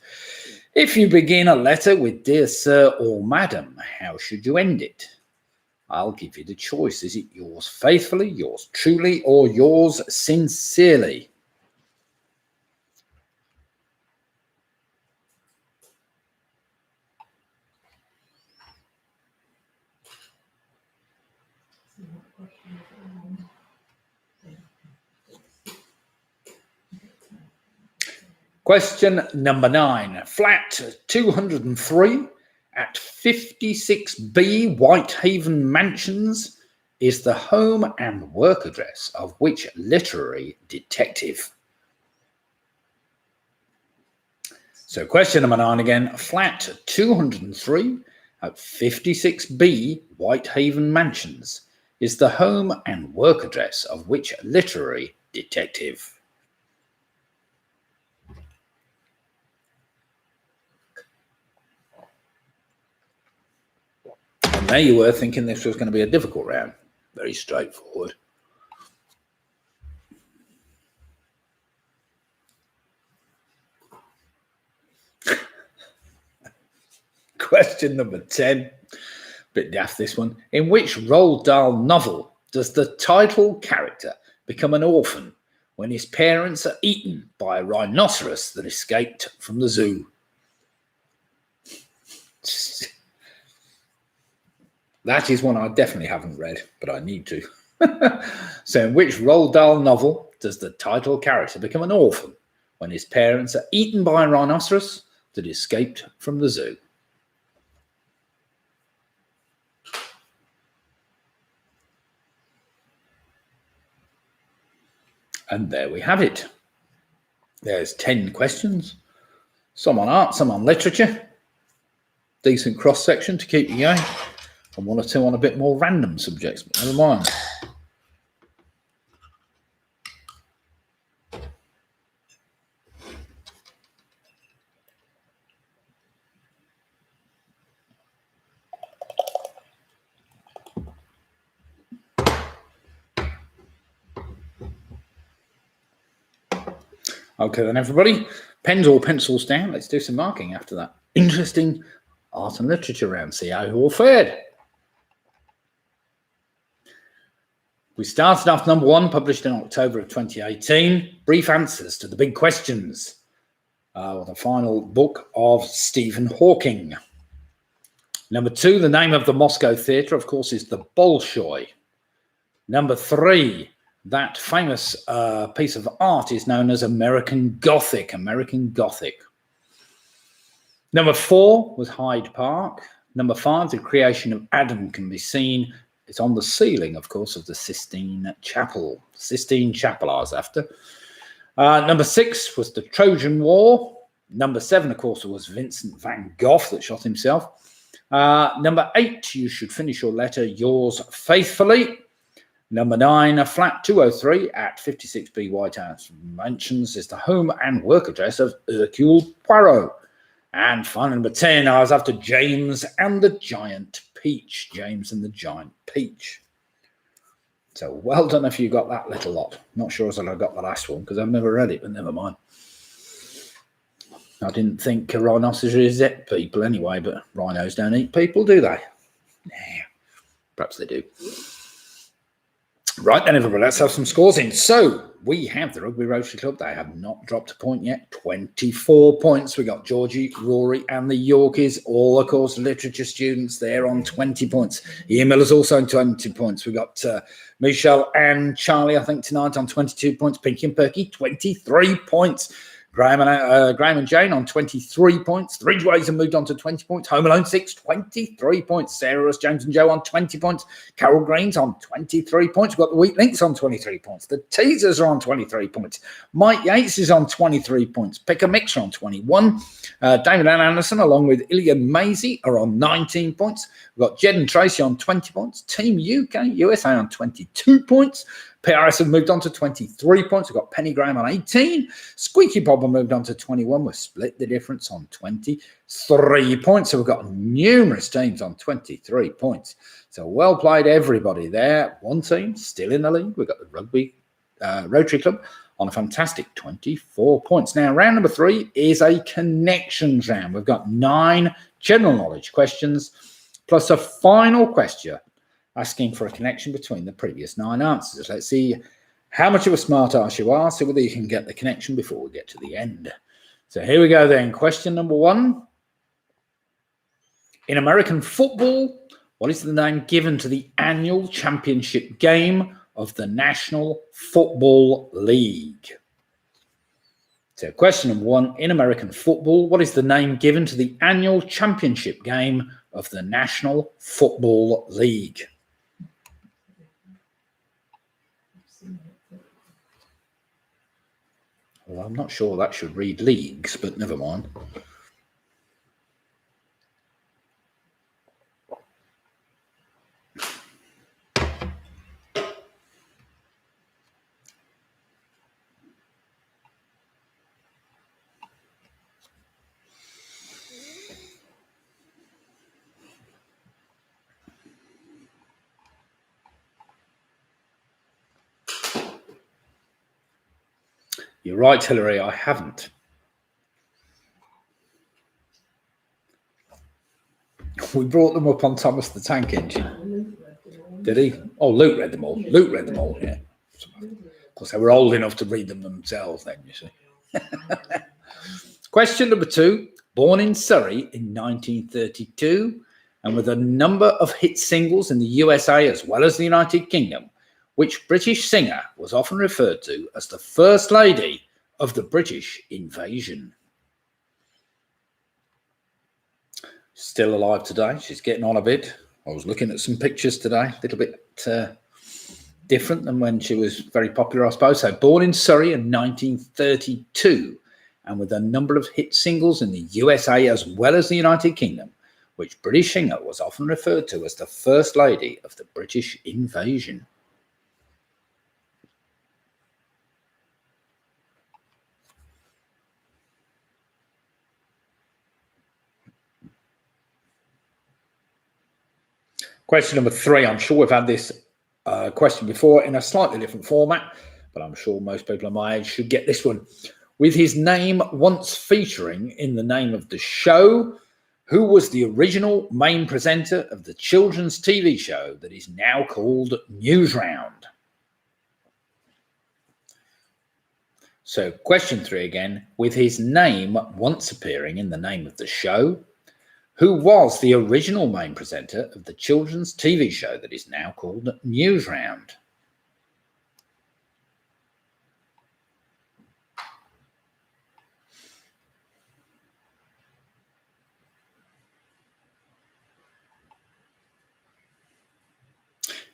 Speaker 1: if you begin a letter with "Dear Sir" or "Madam," how should you end it? I'll give you the choice. Is it yours faithfully, yours truly, or yours sincerely? Question number 9. Flat 203 at 56B Whitehaven Mansions is the home and work address of which literary detective? So question number 9 again. Flat 203 at 56B Whitehaven Mansions is the home and work address of which literary detective? And there you were thinking this was going to be a difficult round. Very straightforward. Question number 10. Bit daft this one. In which Roald Dahl novel does the title character become an orphan when his parents are eaten by a rhinoceros that escaped from the zoo? That is one I definitely haven't read, but I need to. So in which Roald Dahl novel does the title character become an orphan when his parents are eaten by a rhinoceros that escaped from the zoo? And there we have it. There's 10 questions. Some on art, some on literature. Decent cross-section to keep you going. And 1 or 2 on a bit more random subjects, but never mind. Okay then, everybody, pens or pencils down. Let's do some marking after that interesting art and literature round. See how you all fared. We started off number 1, published in October of 2018. Brief answers to the big questions. The final book of Stephen Hawking. Number 2, the name of the Moscow theatre, of course, is the Bolshoi. Number 3, that famous piece of art is known as American Gothic. American Gothic. Number 4 was Hyde Park. Number 5, the creation of Adam can be seen. It's on the ceiling, of course, of the Sistine Chapel. Sistine Chapel I was after. Number 6 was the Trojan War. Number 7, of course, was Vincent van Gogh that shot himself. Number 8, you should finish your letter, yours faithfully. Number 9, a flat 203 at 56B White House Mansions is the home and work address of Hercule Poirot. And final number 10, I was after James and the Giant Peach. James and the Giant Peach. So well done if you got that little lot. Not sure as I got the last one because I've never read it, but never mind. I didn't think rhinoceros ate people anyway, but rhinos don't eat people, do they? Nah, perhaps they do. Right then, everybody, let's have some scores in. So we have the Rugby Rotary Club. They have not dropped a point yet. 24 points. We got Georgie, Rory, and the Yorkies. All, of course, literature students. They're on 20 points. Ian Miller's also on 20 points. We got Michelle and Charlie, I think, tonight on 22 points. Pinky and Perky, 23 points. Graham and Jane on 23 points. Three Ways have moved on to 20 points. Home Alone 6, 23 points. Sarah Ross, James and Joe on 20 points. Carol Green's on 23 points. We've got the Wheat Links on 23 points. The Teasers are on 23 points. Mike Yates is on 23 points. Pick a Mixer on 21. David and Anderson, along with Ilian Maisie, are on 19 points. We've got Jed and Tracy on 20 points. Team UK, USA on 22 points. PRS have moved on to 23 points. We've got Penny Graham on 18. Squeaky Bob have moved on to 21. We've split the difference on 23 points. So we've got numerous teams on 23 points. So well played, everybody there. One team still in the lead. We've got the Rugby Rotary Club on a fantastic 24 points. Now, round number 3 is a connections round. We've got 9 general knowledge questions plus a final question asking for a connection between the previous 9 answers. Let's see how much of a smart ass you are, see whether you can get the connection before we get to the end. So here we go then. Question number 1. In American football, what is the name given to the annual championship game of the National Football League? So question number 1. In American football, what is the name given to the annual championship game of the National Football League? Well, I'm not sure that should read leagues, but never mind. You're right, Hillary, I haven't. We brought them up on Thomas the Tank Engine. Did he? Oh, Luke read them all. Luke read them all, yeah. Of course, they were old enough to read them themselves then, you see. Question number 2. Born in Surrey in 1932 and with a number of hit singles in the USA as well as the United Kingdom, which British singer was often referred to as the First Lady of the British invasion? Still alive today. She's getting on a bit. I was looking at some pictures today, a little bit different than when she was very popular, I suppose. So born in Surrey in 1932, and with a number of hit singles in the USA as well as the United Kingdom, which British singer was often referred to as the First Lady of the British Invasion. Question number 3. I'm sure we've had this question before in a slightly different format, but I'm sure most people of my age should get this one. With his name once featuring in the name of the show, who was the original main presenter of the children's TV show that is now called Newsround? So question 3 again. With his name once appearing in the name of the show, who was the original main presenter of the children's TV show that is now called Newsround?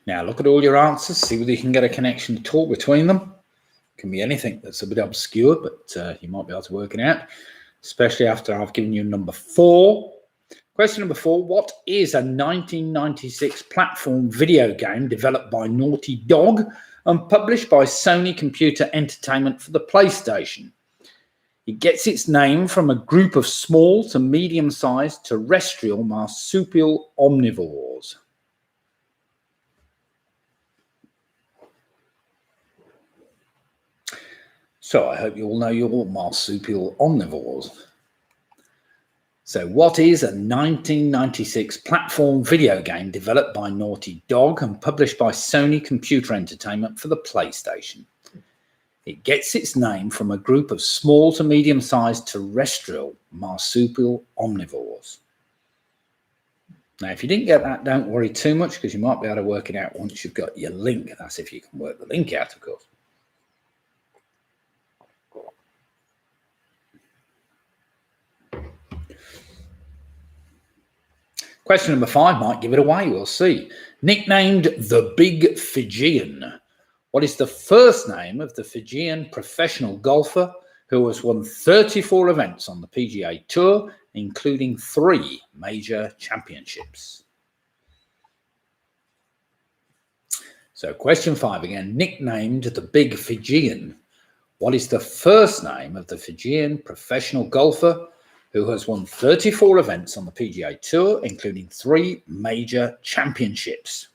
Speaker 1: Now look at all your answers, see whether you can get a connection at all between them. It can be anything that's a bit obscure, but you might be able to work it out, especially after I've given you number 4. Question number 4, what is a 1996 platform video game developed by Naughty Dog and published by Sony Computer Entertainment for the PlayStation? It gets its name from a group of small to medium-sized terrestrial marsupial omnivores. So I hope you all know your marsupial omnivores. So what is a 1996 platform video game developed by Naughty Dog and published by Sony Computer Entertainment for the PlayStation? It gets its name from a group of small to medium-sized terrestrial marsupial omnivores. Now, if you didn't get that, don't worry too much, because you might be able to work it out once you've got your link. That's if you can work the link out, of course. Question number 5 might give it away, we'll see. Nicknamed the Big Fijian, what is the first name of the Fijian professional golfer who has won 34 events on the PGA Tour, including 3 major championships? So question 5 again, nicknamed the Big Fijian, what is the first name of the Fijian professional golfer who has won 34 events on the PGA Tour, including 3 major championships?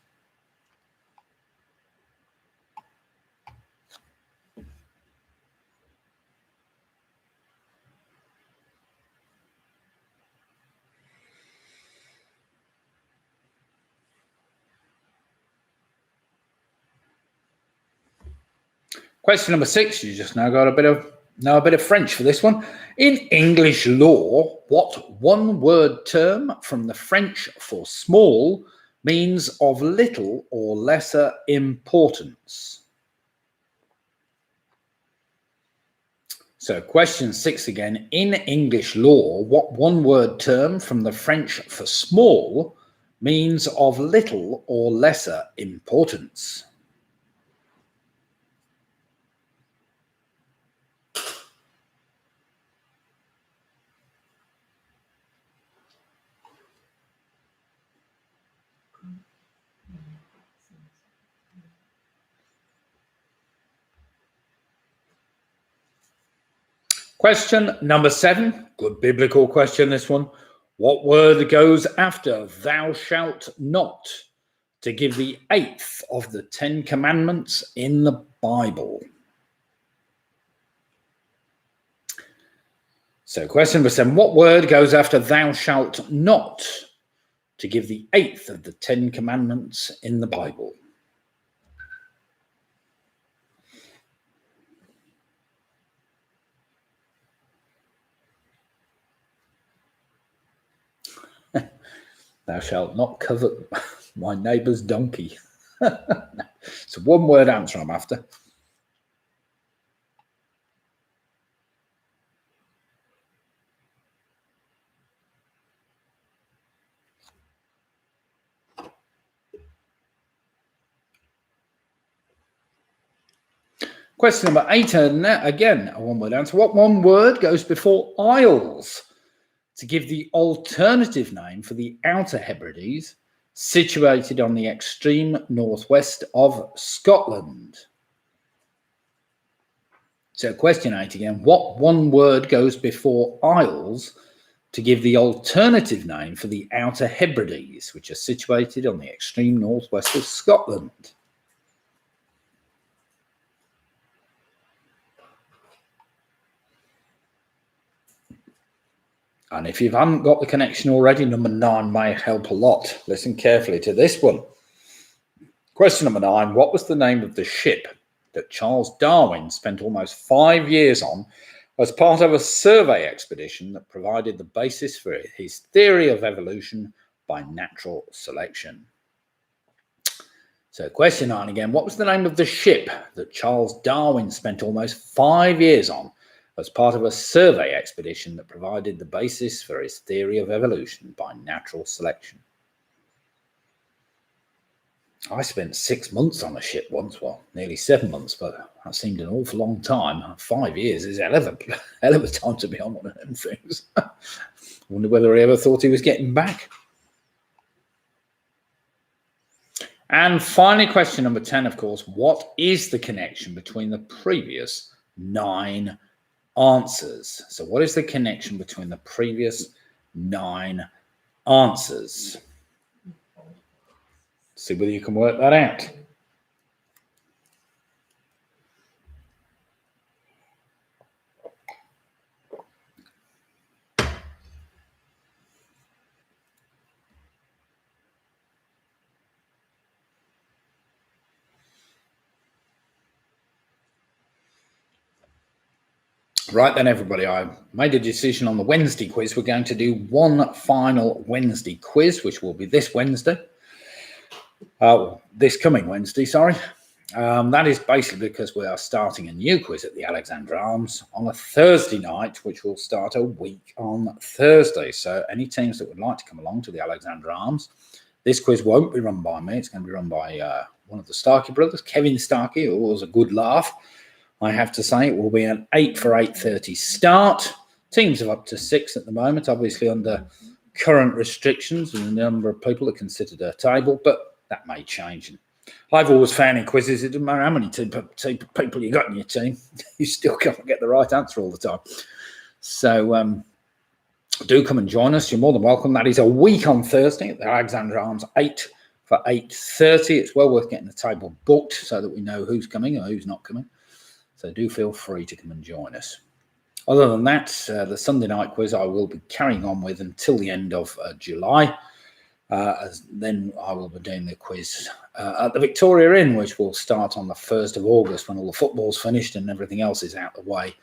Speaker 1: Question number 6, you just now got a bit of French for this one. In English law, what one-word term from the French for small means of little or lesser importance? So question 6 again. In English law, what one-word term from the French for small means of little or lesser importance? Question number 7, good biblical question, this one. What word goes after thou shalt not to give the 8th of the 10 commandments in the Bible? So question number 7, what word goes after thou shalt not to give the 8th of the 10 commandments in the Bible? Thou shalt not covet my neighbour's donkey. It's a one-word answer I'm after. Question number 8, and again, a one-word answer. What one word goes before Isles to give the alternative name for the Outer Hebrides situated on the extreme northwest of Scotland? So question 8 again. What one word goes before Isles to give the alternative name for the Outer Hebrides, which are situated on the extreme northwest of Scotland? And if you haven't got the connection already, number 9 may help a lot. Listen carefully to this one. Question number 9. What was the name of the ship that Charles Darwin spent almost 5 years on as part of a survey expedition that provided the basis for his theory of evolution by natural selection? So question 9 again. What was the name of the ship that Charles Darwin spent almost 5 years on as part of a survey expedition that provided the basis for his theory of evolution by natural selection? I spent 6 months on a ship once, well, nearly 7 months, but that seemed an awful long time. 5 years is a hell of a time to be on one of them things. I wonder whether he ever thought he was getting back. And finally, question number 10, of course, what is the connection between the previous 9 answers? So what is the connection between the previous 9 answers? See whether you can work that out. Right then, everybody, I made a decision on the Wednesday quiz. We're going to do one final Wednesday quiz, which will be this Wednesday. This coming Wednesday, sorry. That is basically because we are starting a new quiz at the Alexandra Arms on a Thursday night, which will start a week on Thursday. So any teams that would like to come along to the Alexandra Arms, this quiz won't be run by me. It's going to be run by one of the Starkey brothers, Kevin Starkey, who was a good laugh. I have to say it will be an 8 for 8:30 start. Teams of up to 6 at the moment, obviously under current restrictions and the number of people that can sit at a table, but that may change. I've always found in quizzes, it doesn't matter how many people you got in your team, you still can't get the right answer all the time. So do come and join us. You're more than welcome. That is a week on Thursday at the Alexandra Arms, 8 for 8:30. It's well worth getting the table booked so that we know who's coming or who's not coming. So do feel free to come and join us. Other than that, the Sunday night quiz I will be carrying on with until the end of July. Then I will be doing the quiz at the Victoria Inn, which will start on the 1st of August when all the football's finished and everything else is out of the way.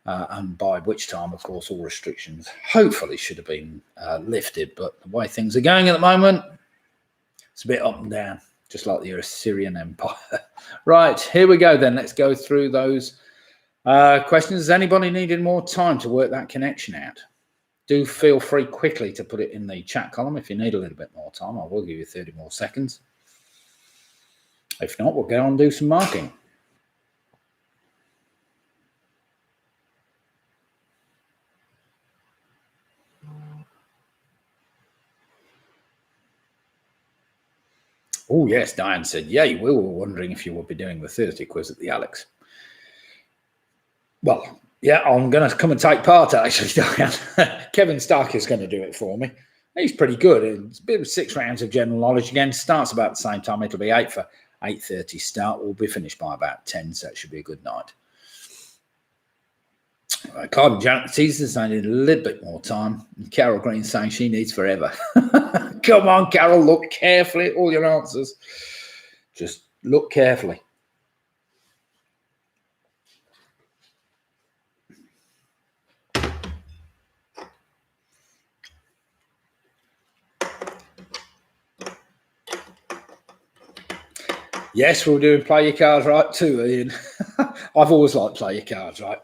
Speaker 1: And by which time, of course, all restrictions hopefully should have been lifted. But the way things are going at the moment, it's a bit up and down, just like the Assyrian Empire. Right, here we go then. Let's go through those questions. Does anybody need more time to work that connection out? Do feel free quickly to put it in the chat column. If you need a little bit more time, I will give you 30 more seconds. If not, we'll go on and do some marking. Oh, yes, Diane said, yay, we were wondering if you would be doing the Thursday quiz at the Alex. Well, yeah, I'm going to come and take part, actually, Diane. Kevin Stark is going to do it for me. He's pretty good. It's a bit of 6 rounds of general knowledge. Again, starts about the same time. It'll be 8 for 8:30 start. We'll be finished by about 10, so it should be a good night. Carmen Janet teases I need a little bit more time. And Carol Green saying she needs forever. Come on, Carol, look carefully at all your answers. Just look carefully. Yes, we're doing play your cards right too, Ian. I've always liked play your cards right.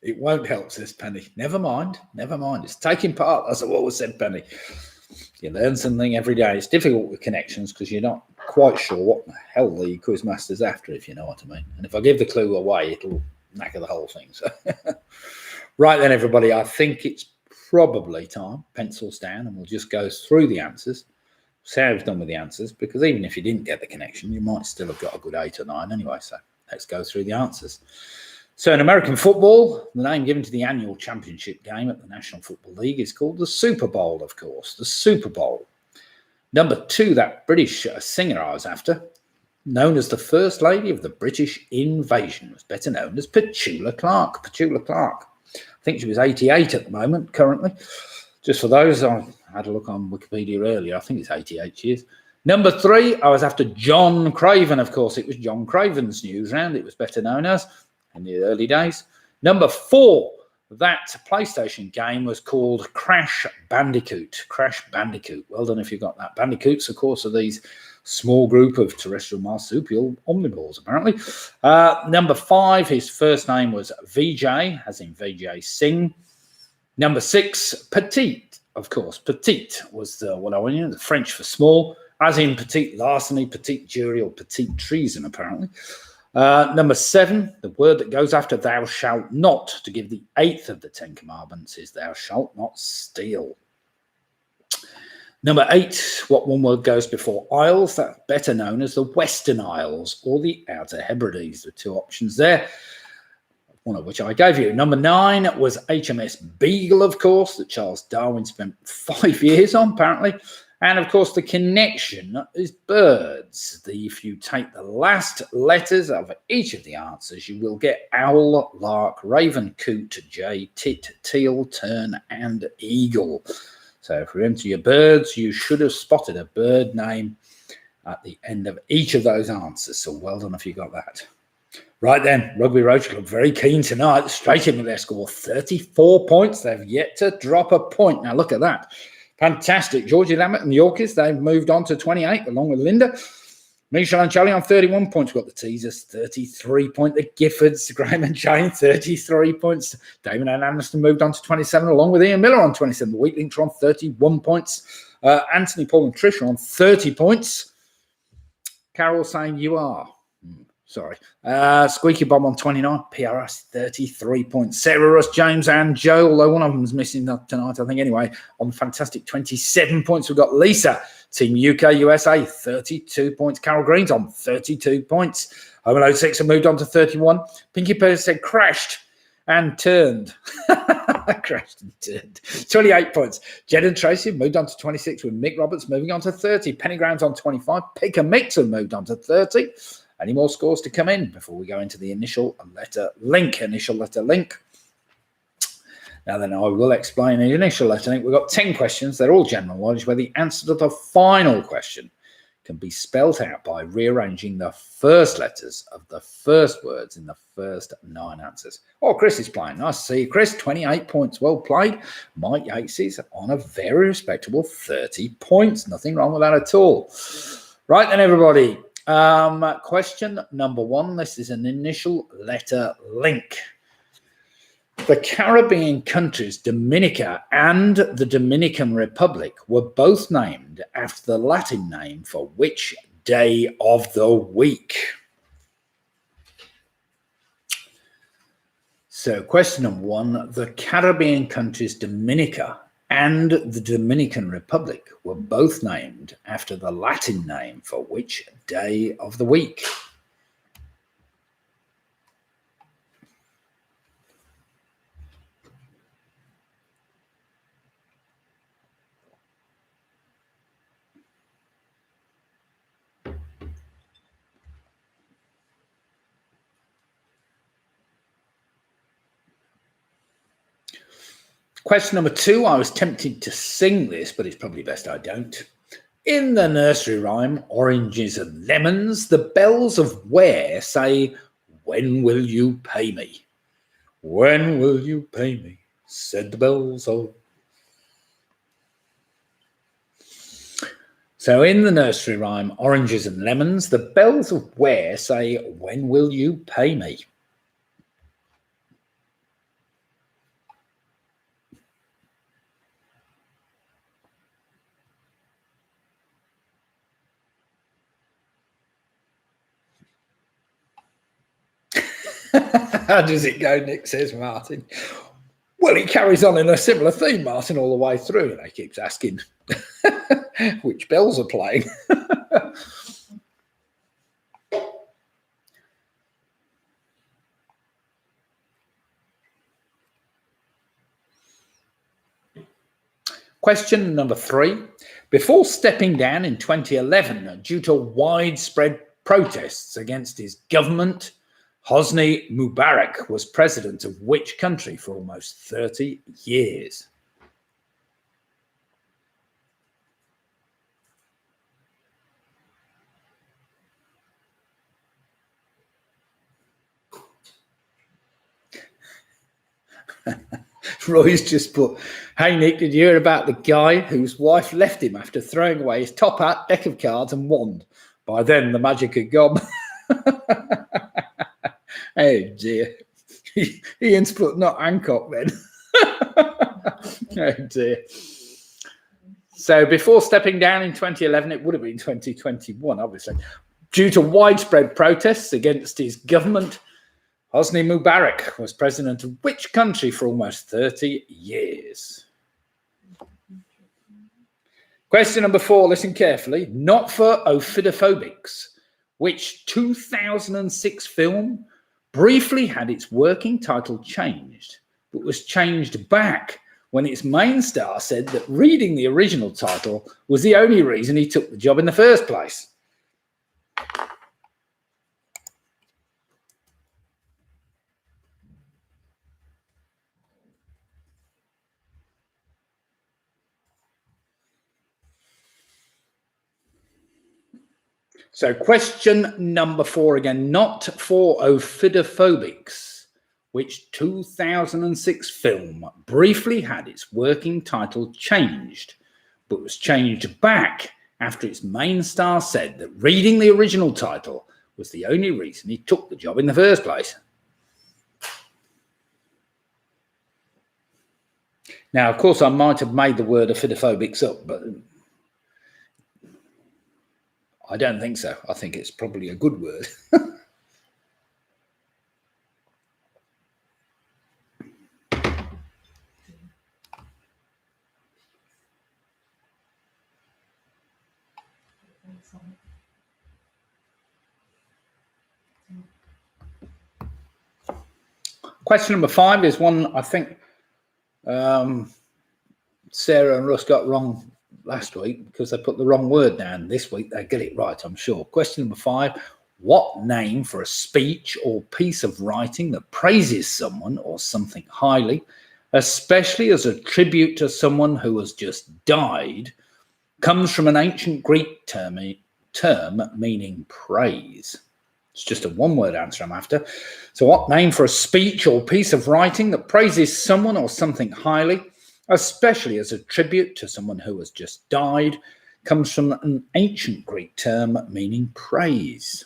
Speaker 1: It won't help, says Penny. Never mind, never mind. It's taking part. That's what was said, Penny. You learn something every day. It's difficult with connections because you're not quite sure what the hell the quizmaster's after, if you know what I mean. And if I give the clue away, it'll knacker the whole thing. So, right then, everybody, I think it's probably time. Pencils down, and we'll just go through the answers. See how we've done with the answers, because even if you didn't get the connection, you might still have got a good 8 or 9 anyway. So let's go through the answers. So in American football, the name given to the annual championship game at the National Football League is called the Super Bowl, of course, the Super Bowl. Number 2, that British singer I was after, known as the First Lady of the British Invasion, was better known as Petula Clark. Petula Clark. I think she was 88 at the moment, currently. Just for those, I had a look on Wikipedia earlier. I think it's 88 years. Number 3, I was after John Craven. Of course, it was John Craven's news round. It was better known as in the early days. Number 4, that PlayStation game was called Crash Bandicoot. Crash Bandicoot. Well done if you got that. Bandicoots, of course, are these small group of terrestrial marsupial omnivores, apparently. Number 5, his first name was VJ, as in VJ Singh. Number 6, petite, of course. Petite was what I wanted, the French for small, as in petite larceny, petite jury, or petite treason, apparently. Number 7, the word that goes after thou shalt not, to give the 8th of the 10 commandments, is thou shalt not steal. Number 8, what one word goes before Isles, that's better known as the Western Isles or the Outer Hebrides. The 2 options there, one of which I gave you. Number 9 was HMS Beagle, of course, that Charles Darwin spent 5 years on, apparently. And, of course, the connection is birds. If you take the last letters of each of the answers, you will get owl, lark, raven, coot, jay, tit, teal, tern, and eagle. So if you enter your birds, you should have spotted a bird name at the end of each of those answers. So well done if you got that. Right then, Rugby Roach look very keen tonight. Straight in with their score, 34 points. They've yet to drop a point. Now look at that. Fantastic. Georgie Lambert and the Yorkies, they've moved on to 28, along with Linda. Michelle and Charlie on 31 points. We've got the Teasers, 33 points. The Giffords, Graham and Jane, 33 points. David and Aniston moved on to 27, along with Ian Miller on 27. The Weaklings are on 31 points. Anthony, Paul and Trish are on 30 points. Carol saying you are. Sorry. Squeaky Bob on 29. PRS 33 points. Sarah, Russ, James and Joe, although one of them's missing tonight, I think anyway, on fantastic 27 points. We've got Lisa, Team UK USA, 32 points. Carol Green's on 32 points. Home Alone 6 have moved on to 31. Pinky Purse said crashed and turned. Crashed and turned. 28 points. Jed and Tracy have moved on to 26 with Mick Roberts moving on to 30. Penny Graham's on 25. Pick and Mix have moved on to 30. Any more scores to come in before we go into the initial letter link? Now then, I will explain the initial letter link. We've got 10 questions. They're all general knowledge, where the answer to the final question can be spelt out by rearranging the first letters of the first words in the first 9 answers. Oh, Chris is playing. Nice to see you, Chris. 28 points. Well played. Mike Yates is on a very respectable 30 points. Nothing wrong with that at all. Right then, everybody. Question number 1. This is an initial letter link. The Caribbean countries Dominica and the Dominican Republic were both named after the Latin name for which day of the week? So question number 1, the Caribbean countries Dominica and the Dominican Republic were both named after the Latin name for which day of the week? Question number 2, I was tempted to sing this, but it's probably best I don't. In the nursery rhyme, Oranges and Lemons, the bells of where say, when will you pay me? When will you pay me? Said the bells of. So in the nursery rhyme, Oranges and Lemons, the bells of where say, when will you pay me? How does it go, Nick, says Martin. Well, it carries on in a similar theme, Martin, all the way through. And he keeps asking which bells are playing. Question number 3. Before stepping down in 2011 due to widespread protests against his government, Hosni Mubarak was president of which country for almost 30 years? Roy's just put, hey Nick, did you hear about the guy whose wife left him after throwing away his top hat, deck of cards and wand? By then the magic had gone. Oh dear. Ian's put not Hancock then. Oh dear. So before stepping down in 2011, it would have been 2021, obviously. Due to widespread protests against his government, Hosni Mubarak was president of which country for almost 30 years? Question number 4, listen carefully. Not for ophidophobics. Which 2006 film briefly had its working title changed, but was changed back when its main star said that reading the original title was the only reason he took the job in the first place? So question number 4 again, not for ophidophobics. Which 2006 film briefly had its working title changed, but was changed back after its main star said that reading the original title was the only reason he took the job in the first place? Now, of course, I might have made the word ophidophobics up, but I don't think so. I think it's probably a good word. Question number 5 is one I think Sarah and Russ got wrong last week because they put the wrong word down. This week they get it right, I'm sure. Question number 5. What name for a speech or piece of writing that praises someone or something highly, especially as a tribute to someone who has just died, comes from an ancient Greek term meaning praise? It's just a one-word answer I'm after. So what name for a speech or piece of writing that praises someone or something highly, especially as a tribute to someone who has just died, comes from an ancient Greek term meaning praise?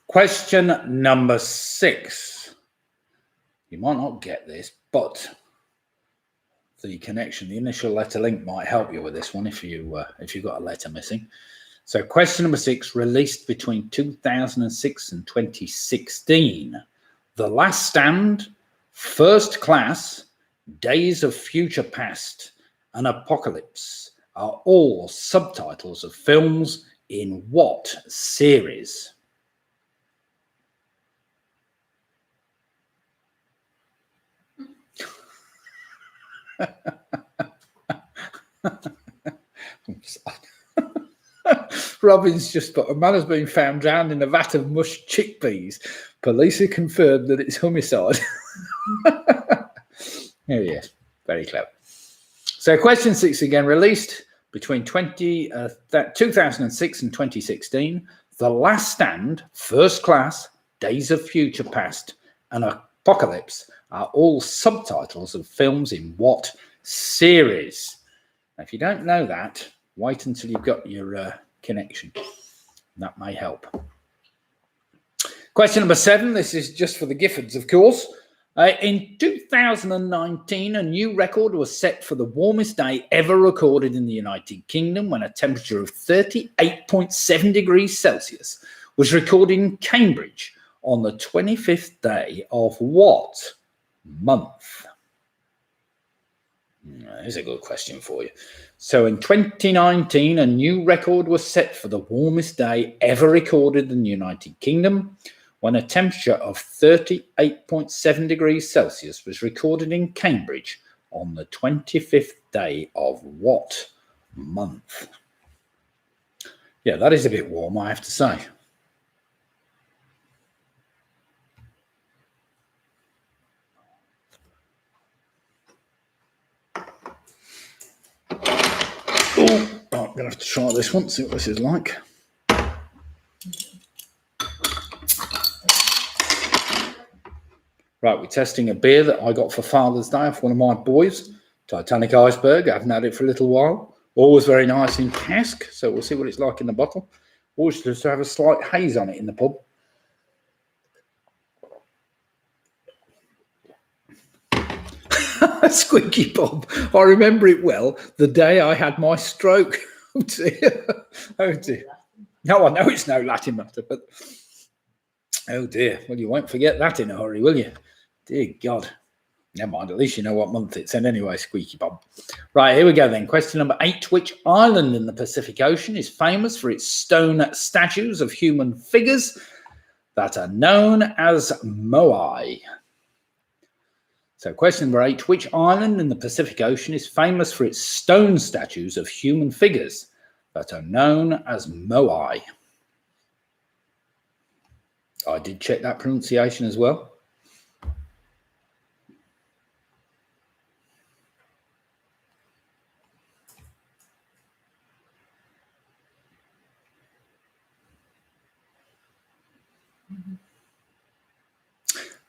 Speaker 1: Question number 6. You might not get this, but the connection, the initial letter link might help you with this one if you've got a letter missing. So question number 6, released between 2006 and 2016. The Last Stand, First Class, Days of Future Past, and Apocalypse are all subtitles of films in what series? Robin's just put, a man has been found drowned in a vat of mushed chickpeas. Police have confirmed that it's homicide. There he is. Very clever. So question 6 again, released between 2006 and 2016. The Last Stand, First Class, Days of Future Past, and Apocalypse are all subtitles of films in what series? Now, if you don't know that, wait until you've got your connection. That may help. Question number 7. This is just for the Giffords, of course. In 2019, a new record was set for the warmest day ever recorded in the United Kingdom when a temperature of 38.7 degrees Celsius was recorded in Cambridge on the 25th day of what month? Here's a good question for you. So in 2019, a new record was set for the warmest day ever recorded in the United Kingdom when a temperature of 38.7 degrees Celsius was recorded in Cambridge on the 25th day of what month? Yeah, that is a bit warm, I have to say. Oh, I'm going to have to try this one, see what this is like. Right, we're testing a beer that I got for Father's Day off one of my boys, Titanic Iceberg. I haven't had it for a little while. Always very nice in cask, so we'll see what it's like in the bottle. Always just to have a slight haze on it in the pub. Squeaky Bob. I remember it well. The day I had my stroke. Oh dear. Oh dear. No, I know it's no Latin matter, but oh dear. Well, you won't forget that in a hurry, will you? Dear God. Never mind. At least you know what month it's in anyway, Squeaky Bob. Right, here we go then. Question number 8. Which island in the Pacific Ocean is famous for its stone statues of human figures that are known as moai? So question number 8, which island in the Pacific Ocean is famous for its stone statues of human figures that are known as moai? I did check that pronunciation as well.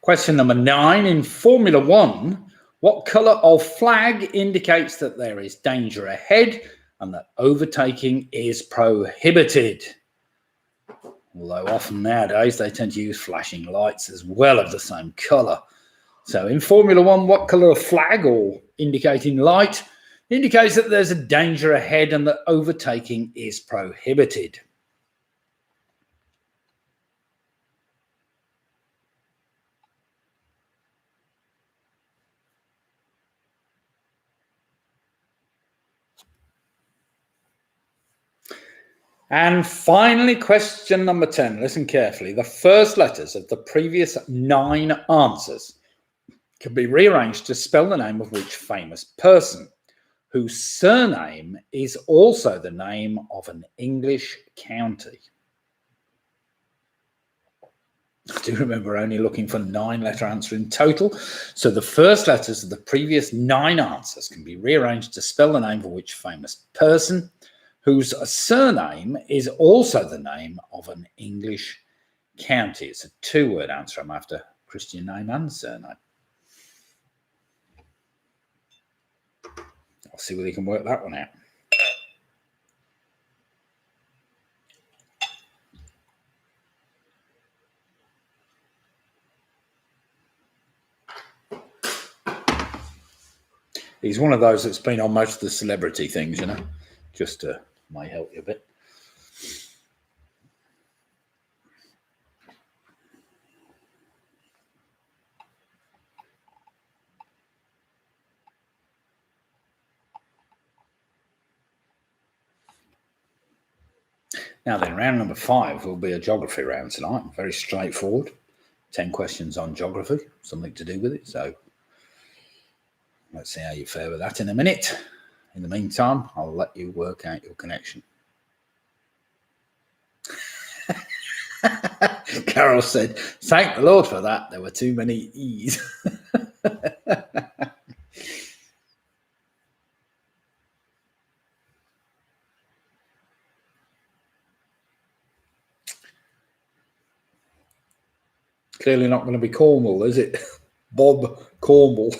Speaker 1: Question number 9, in Formula 1, what colour of flag indicates that there is danger ahead and that overtaking is prohibited? Although often nowadays they tend to use flashing lights as well of the same colour. So in Formula 1, what colour of flag or indicating light indicates that there's a danger ahead and that overtaking is prohibited? And finally, question number 10. Listen carefully. The first letters of the previous 9 answers can be rearranged to spell the name of which famous person whose surname is also the name of an English county. I do remember only looking for 9-letter answer in total. So the first letters of the previous 9 answers can be rearranged to spell the name of which famous person whose surname is also the name of an English county. It's a 2-word answer. I'm after Christian name and surname. I'll see whether you can work that one out. He's one of those that's been on most of the celebrity things, you know, just to might help you a bit. Now then, round number 5 will be a geography round tonight. Very straightforward. 10 questions on geography, something to do with it. So let's see how you fare with that in a minute. In the meantime, I'll let you work out your connection. Carol said, thank the Lord for that. There were too many E's. Clearly not going to be Cornwall, is it? Bob Cornwall.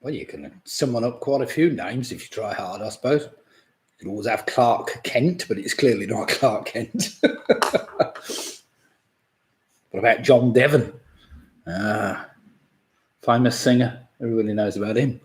Speaker 1: Well, you can summon up quite a few names if you try hard, I suppose. You can always have Clark Kent, but it's clearly not Clark Kent. What about John Devon? Famous singer. Everybody knows about him.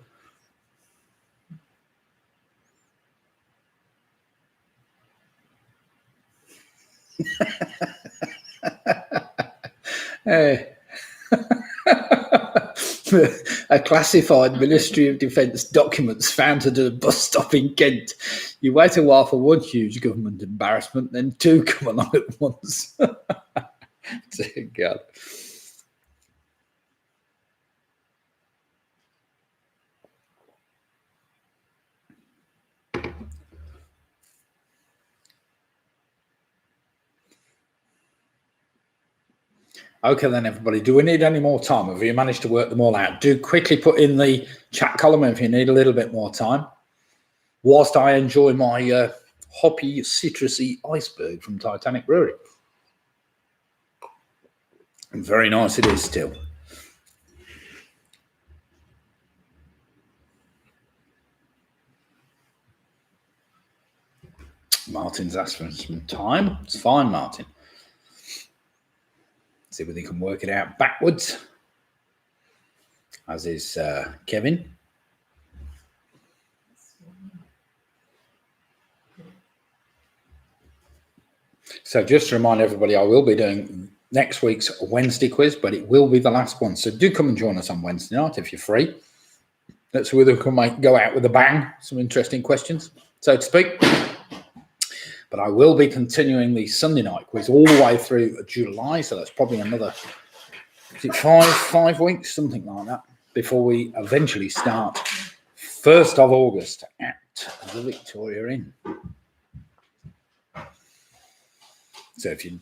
Speaker 1: A classified Ministry of Defence documents found at a bus stop in Kent. You wait a while for one huge government embarrassment, then two come along at once. Dear God. Okay then, everybody, do we need any more time? Have you managed to work them all out? Do quickly put in the chat column if you need a little bit more time, whilst I enjoy my hoppy, citrusy iceberg from Titanic Brewery. And very nice it is still. Martin's asked for some time. It's fine, Martin. See whether he can work it out backwards, as is Kevin. So just to remind everybody, I will be doing next week's Wednesday quiz, but it will be the last one. So do come and join us on Wednesday night if you're free. That's whether we can go out with a bang, some interesting questions, so to speak. But I will be continuing the Sunday night quiz all the way through July. So that's probably another, is it five weeks, something like that, before we eventually start 1st of August at the Victoria Inn. So if you're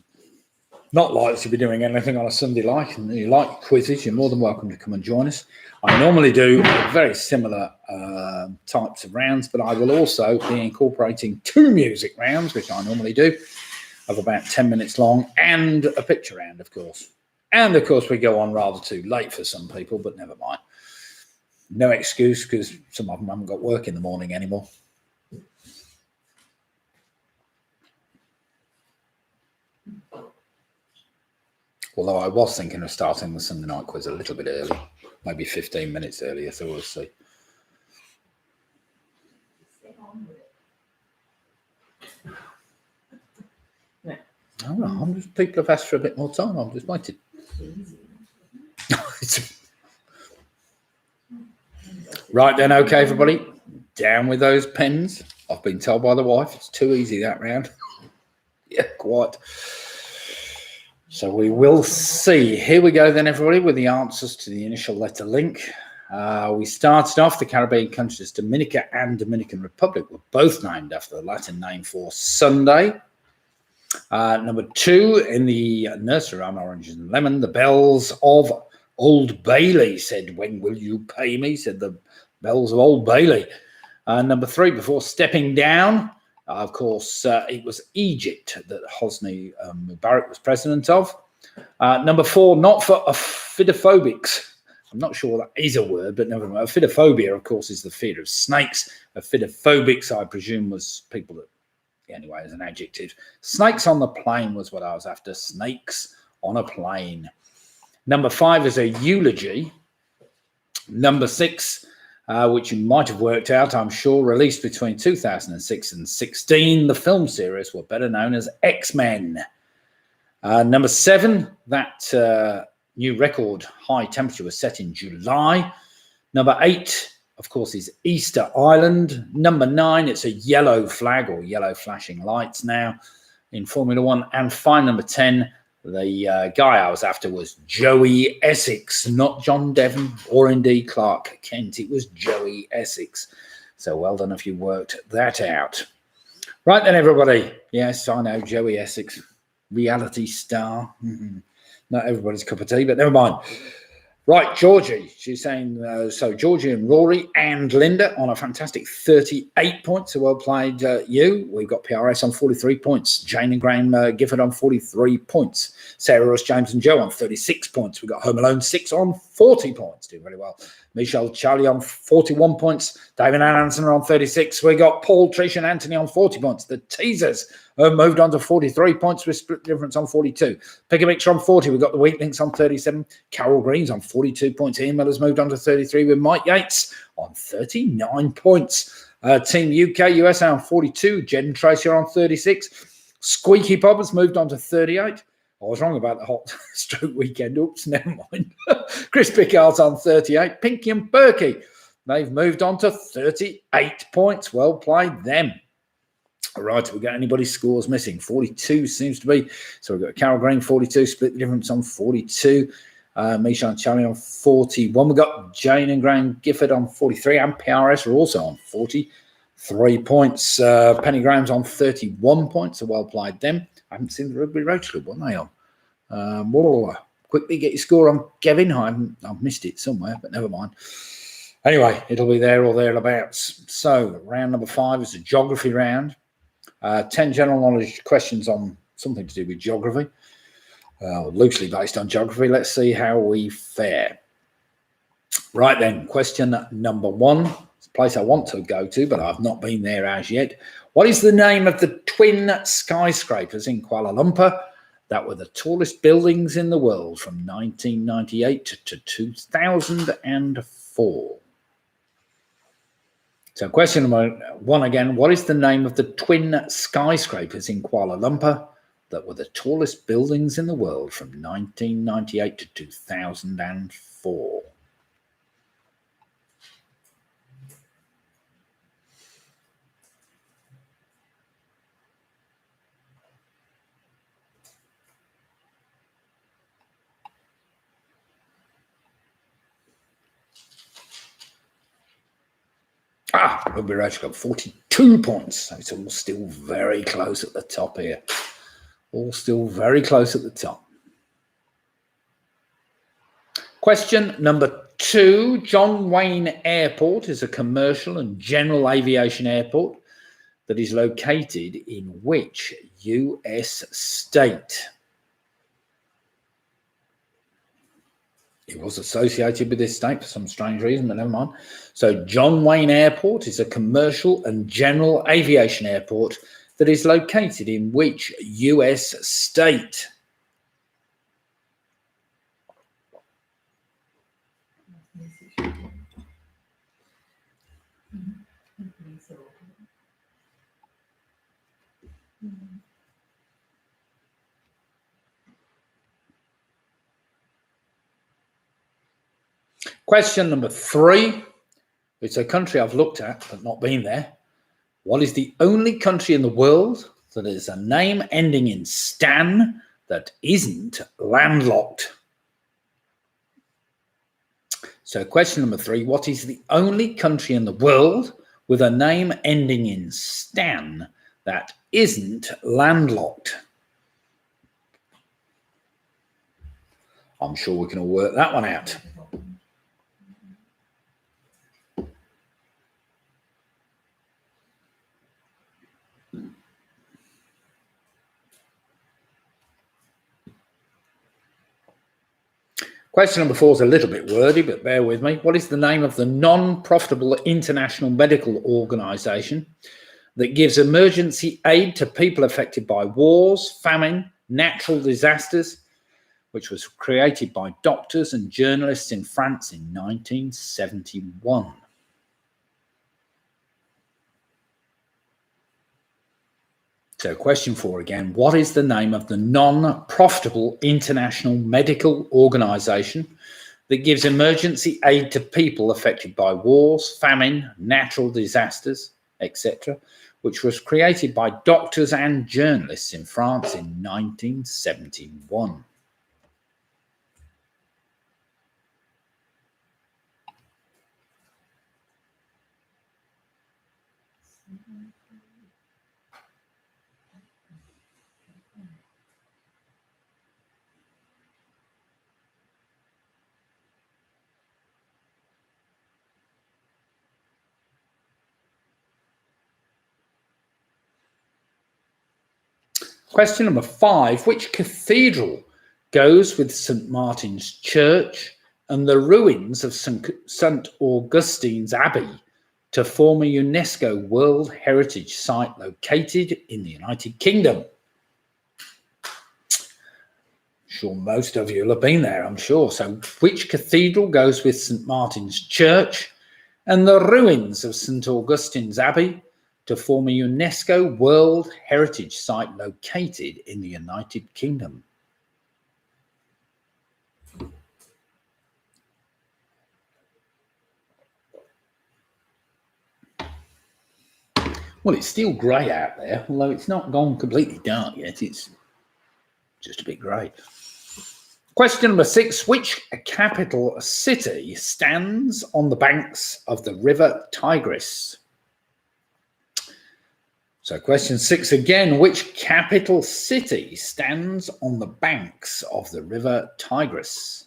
Speaker 1: not likely to be doing anything on a Sunday and you like quizzes, you're more than welcome to come and join us. I normally do very similar types of rounds, but I will also be incorporating 2 music rounds, which I normally do, of about 10 minutes long, and a picture round, of course. And, of course, we go on rather too late for some people, but never mind. No excuse, because some of them haven't got work in the morning anymore. Although I was thinking of starting the Sunday night quiz a little bit early, maybe 15 minutes earlier, so we'll see. No, people have asked for a bit more time. I'm just waiting. Right then, okay, everybody, down with those pens. I've been told by the wife it's too easy that round. Yeah, quite. So we will see. Here we go then, everybody, with the answers to the initial letter link. We started off, the Caribbean countries Dominica and Dominican Republic were both named after the Latin name for Sunday. Number 2, in the nursery rhyme Orange and Lemon, the bells of Old Bailey said, "When will you pay me?" said the bells of Old Bailey. Number 3, before stepping down, of course, it was Egypt that Hosni Mubarak was president of. Number 4, not for ophidophobics. I'm not sure that is a word, but never mind. Ophidophobia, of course, is the fear of snakes. Ophidophobics, I presume, was people that, anyway, as an adjective. Snakes on the plane was what I was after. Snakes on a plane. Number 5 is a eulogy. Number 6, which you might have worked out, I'm sure, released between 2006 and 16. The film series were better known as X-Men. Number 7, that new record high temperature was set in July. Number 8, of course, is Easter Island. Number 9, it's a yellow flag or yellow flashing lights now in Formula One. And fine, number 10, the guy I was after was Joey Essex, not John Devon or indeed Clark Kent. It was Joey Essex. So well done if you worked that out. Right then, everybody. Yes, I know, Joey Essex, reality star. Not everybody's cup of tea, but never mind. Right, Georgie, she's saying, so Georgie and Rory and Linda on a fantastic 38 points. So well played, you. We've got PRS on 43 points. Jane and Graham Gifford on 43 points. Sarah, Ross, James and Joe on 36 points. We've got Home Alone 6 on 40 points. Doing very well. Michelle, Charlie on 41 points. David and Anson are on 36. We got Paul, Trish and Anthony on 40 points. The Teasers have moved on to 43 points with split difference on 42. Pick a Mixer on 40. We've got the Weak Links on 37. Carol Green's on 42 points. Ian Miller's moved on to 33 with Mike Yates on 39 points. Team UK, USA on 42. Jed and Tracy are on 36. Squeaky Pop has moved on to 38. I was wrong about the hot stroke weekend. Oops, never mind. Chris Pickard's on 38. Pinky and Berkey, they've moved on to 38 points. Well played them. All right, we got anybody's scores missing? 42 seems to be. So we've got Carol Green, 42, split the difference on 42. Misha and Charlie on 41. We've got Jane and Graham Gifford on 43, and PRS are also on 43 points. Penny Graham's on 31 points, so well played them. I haven't seen the Rugby Roach Club, what are they on? Quickly get your score on Kevin. I've missed it somewhere, but never mind. Anyway, it'll be there or thereabouts. So round number 5 is a geography round. 10 general knowledge questions on something to do with geography. Loosely based on geography. Let's see how we fare. Right then, question number 1. It's a place I want to go to, but I've not been there as yet. What is the name of the twin skyscrapers in Kuala Lumpur that were the tallest buildings in the world from 1998 to 2004? So question number 1 again. What is the name of the twin skyscrapers in Kuala Lumpur that were the tallest buildings in the world from 1998 to 2004? Rugby Roach got 42 points. So it's all still very close at the top here. All still very close at the top. Question number 2. John Wayne Airport is a commercial and general aviation airport that is located in which US state? It was associated with this state for some strange reason, but never mind. So John Wayne Airport is a commercial and general aviation airport that is located in which US state? Question number 3. It's a country I've looked at but not been there. What is the only country in the world that is a name ending in Stan that isn't landlocked? So question number 3. What is the only country in the world with a name ending in Stan that isn't landlocked? I'm sure we can all work that one out. Question number 4 is a little bit wordy, but bear with me. What is the name of the non-profitable international medical organisation that gives emergency aid to people affected by wars, famine, natural disasters, which was created by doctors and journalists in France in 1971? So question 4 again, what is the name of the non-profitable international medical organisation that gives emergency aid to people affected by wars, famine, natural disasters, etc., which was created by doctors and journalists in France in 1971? Question number 5. Which cathedral goes with St. Martin's Church and the ruins of St. Augustine's Abbey to form a UNESCO World Heritage Site located in the United Kingdom? Sure, most of you will have been there, I'm sure. So which cathedral goes with St. Martin's Church and the ruins of St. Augustine's Abbey to form a UNESCO World Heritage Site located in the United Kingdom? Well, it's still grey out there, although it's not gone completely dark yet. It's just a bit grey. Question number 6. Which capital city stands on the banks of the river Tigris? So question 6 again. Which capital city stands on the banks of the river Tigris?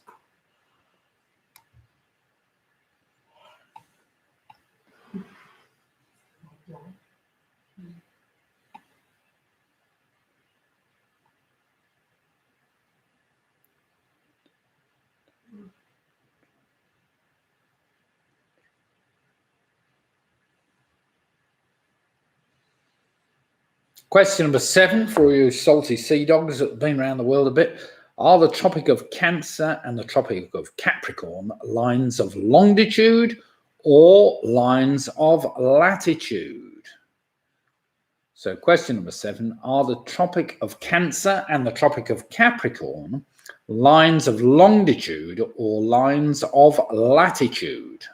Speaker 1: Question number 7 for you salty sea dogs that have been around the world a bit. Are the Tropic of Cancer and the Tropic of Capricorn lines of longitude or lines of latitude? So question number 7, are the Tropic of Cancer and the Tropic of Capricorn lines of longitude or lines of latitude?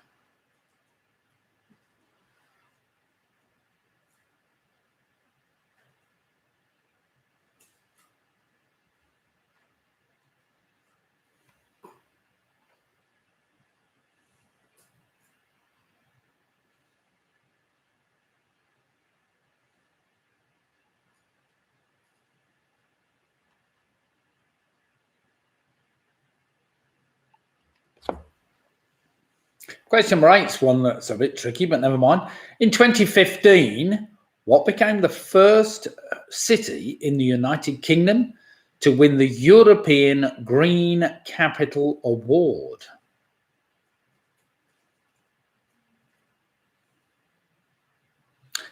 Speaker 1: Question number 8 is one that's a bit tricky, but never mind. In 2015, what became the first city in the United Kingdom to win the European Green Capital Award?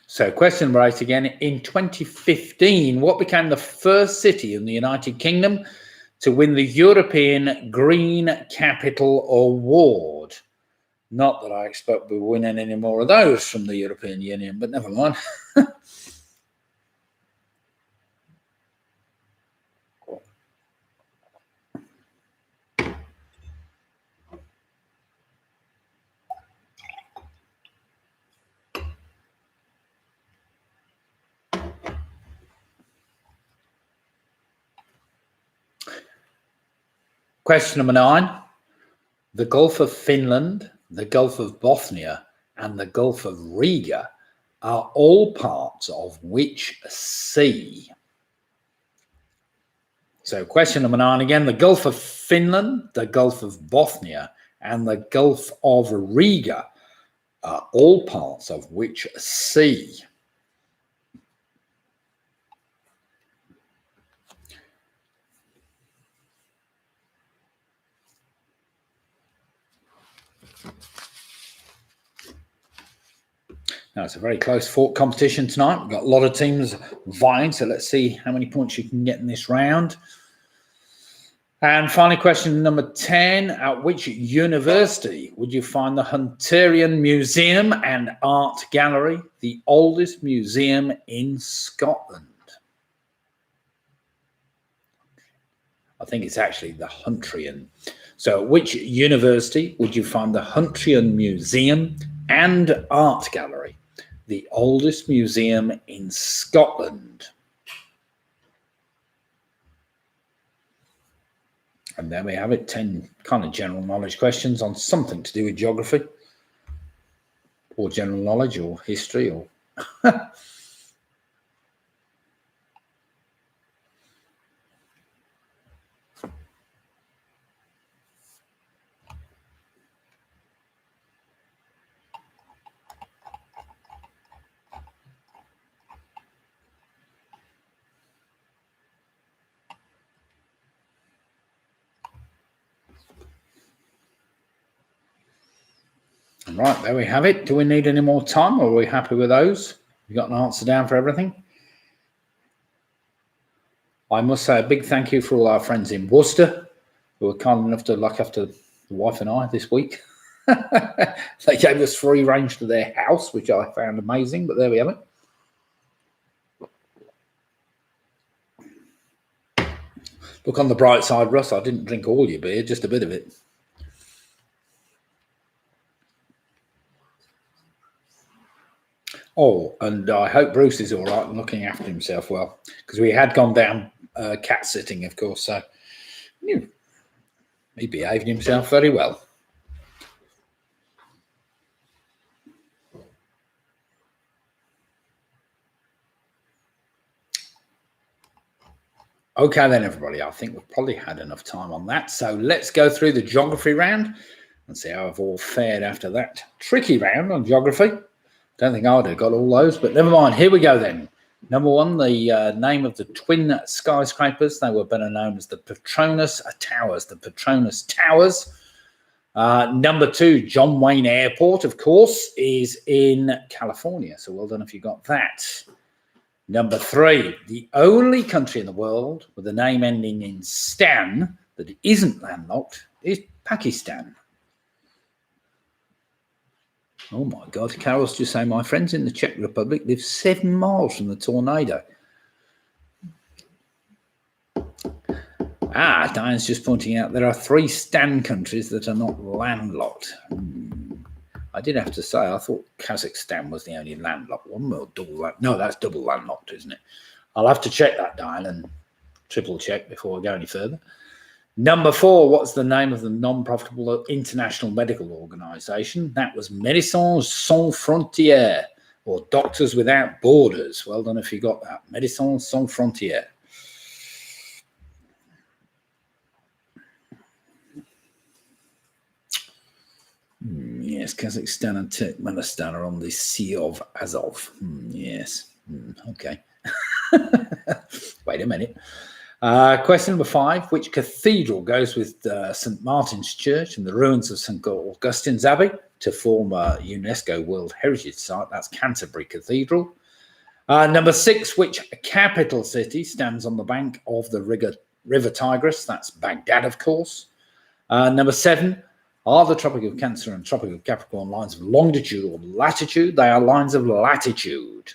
Speaker 1: So question number 8 again. In 2015, what became the first city in the United Kingdom to win the European Green Capital Award? Not that I expect we'll win any more of those from the European Union, but never mind. Question number 9. The Gulf of Finland, the Gulf of Bothnia, and the Gulf of Riga are all parts of which sea? So question number 9 again. The Gulf of Finland, the Gulf of Bothnia, and the Gulf of Riga are all parts of which sea? Now, it's a very close fought competition tonight. We've got a lot of teams vying, so let's see how many points you can get in this round. And finally, question number 10. At which university would you find the Hunterian Museum and Art Gallery, the oldest museum in Scotland? I think it's actually the Hunterian. So at which university would you find the Hunterian Museum and Art Gallery, the oldest museum in Scotland? And there we have it, 10 kind of general knowledge questions on something to do with geography or general knowledge or history or Right, there we have it. Do we need any more time, or are we happy with those? You got an answer down for everything? I must say a big thank you for all our friends in Worcester who were kind enough to look after the wife and I this week. They gave us free range to their house, which I found amazing, but there we have it. Look on the bright side, Russ, I didn't drink all your beer, just a bit of it. Oh, and I hope Bruce is all right and looking after himself well, because we had gone down cat sitting, of course, so he behaved himself very well. Okay then, everybody, I think we've probably had enough time on that. So let's go through the geography round and see how I've all fared after that tricky round on geography. Don't think I would have got all those, but never mind. Here we go then. Number one, the name of the twin skyscrapers. They were better known as the Petronas Towers. The Petronas Towers. Number two, John Wayne Airport, of course, is in California. So well done if you got that. Number three, the only country in the world with a name ending in Stan that isn't landlocked is Pakistan. Oh my God, Carol's just saying my friends in the Czech Republic live 7 miles from the tornado. Diane's just pointing out there are 3 Stan countries that are not landlocked. I did have to say, I thought Kazakhstan was the only landlocked one. Well, no, that's double landlocked, isn't it? I'll have to check that, Diane, and triple check before I go any further. Number 4, what's the name of the non-profitable international medical organisation? That was Médecins Sans Frontières, or Doctors Without Borders. Well done if you got that. Médecins Sans Frontières. Yes, Kazakhstan and Turkmenistan are on the Sea of Azov. Yes. Okay. Wait a minute. Question number 5. Which cathedral goes with St. Martin's Church and the ruins of St. Augustine's Abbey to form a UNESCO World Heritage Site? That's Canterbury Cathedral. Number 6. Which capital city stands on the bank of the River Tigris? That's Baghdad, of course. Number 7. Are the Tropic of Cancer and Tropic of Capricorn lines of longitude or latitude? They are lines of latitude.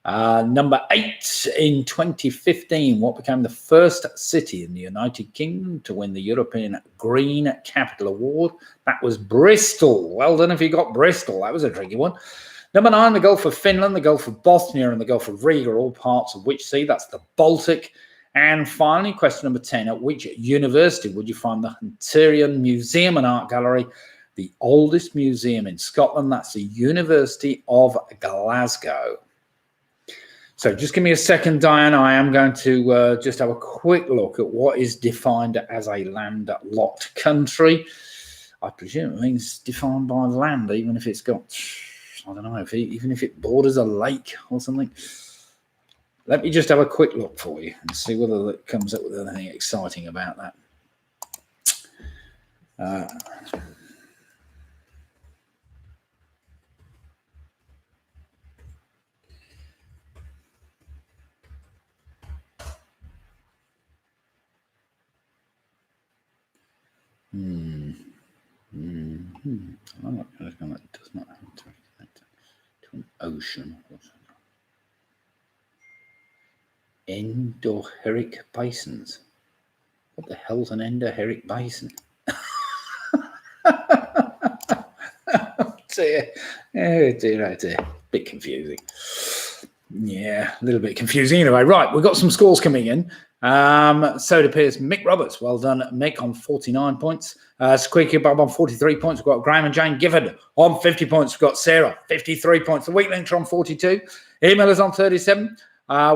Speaker 1: Number 8, in 2015, what became the first city in the United Kingdom to win the European Green Capital Award? That was Bristol. Well done if you got Bristol. That was a tricky one. Number 9, the Gulf of Finland, the Gulf of Bothnia, and the Gulf of Riga are all parts of which sea? That's the Baltic. And finally, question number 10, at which university would you find the Hunterian Museum and Art Gallery, the oldest museum in Scotland? That's the University of Glasgow. So just give me a second, Diane. I am going to just have a quick look at what is defined as a landlocked country. I presume it means defined by land, even if it's got, I don't know, even if it borders a lake or something. Let me just have a quick look for you and see whether it comes up with anything exciting about that. It does not have to connect to an ocean. Endorheic basins. What the hell's an endorheic basin? Oh dear. Oh dear. Bit confusing. Yeah, a little bit confusing. Anyway, right, we've got some scores coming in. So it appears Mick Roberts, well done, Mick, on 49 points. Squeaky Bob on 43 points. We've got Graham and Jane Gifford on 50 points. We've got Sarah, 53 points. The Weak Links on 42. Email is on 37.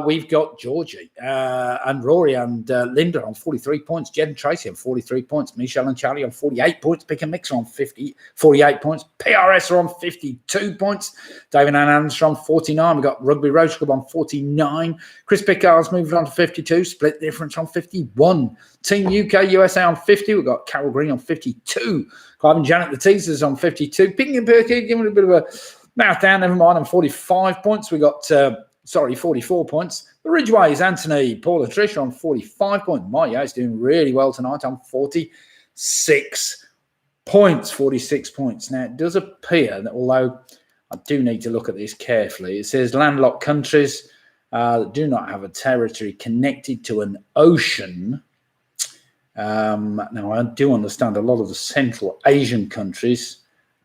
Speaker 1: We've got Georgie and Rory and Linda on 43 points. Jed and Tracy on 43 points. Michelle and Charlie on 48 points. Pick and Mix are on 48 points. PRS are on 52 points. David and Anders are on 49. We've got Rugby Roach Club on 49. Chris Pickard's moved on to 52. Split Difference on 51. Team UK USA on 50. We've got Carol Green on 52. Clive and Janet the Teasers on 52. Picking and Perky giving a bit of a mouth down. Never mind, on 45 points. We got... 44 points. The Ridgeways, Anthony, Paul and Trish on 45 points. My is doing really well tonight on 46 points. 46 points. Now, it does appear that although I do need to look at this carefully, it says landlocked countries that do not have a territory connected to an ocean. Now, I do understand a lot of the Central Asian countries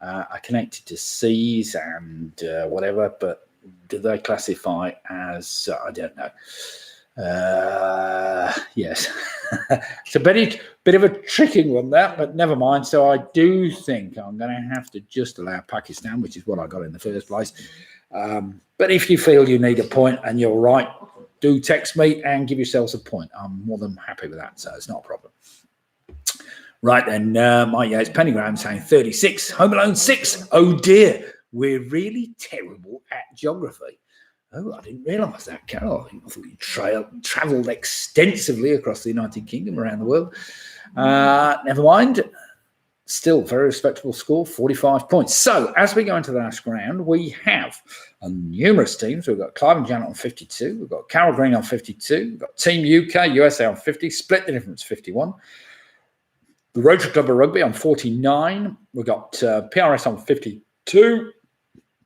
Speaker 1: are connected to seas and whatever, but do they classify as, I don't know. Yes. It's a bit of a tricky one, that, but never mind. So I do think I'm going to have to just allow Pakistan, which is what I got in the first place. But if you feel you need a point and you're right, do text me and give yourselves a point. I'm more than happy with that, so it's not a problem. Right then, it's Penny Graham saying 36, Home Alone 6. Oh dear. We're really terrible at geography. Oh, I didn't realise that, Carol. I thought you travelled extensively across the United Kingdom, around the world. Never mind. Still, very respectable score, 45 points. So, as we go into the last round, we have numerous teams. We've got Clive and Janet on 52. We've got Carol Green on 52. We've got Team UK, USA on 50. Split the Difference, 51. The Rotary Club of Rugby on 49. We've got PRS on 52.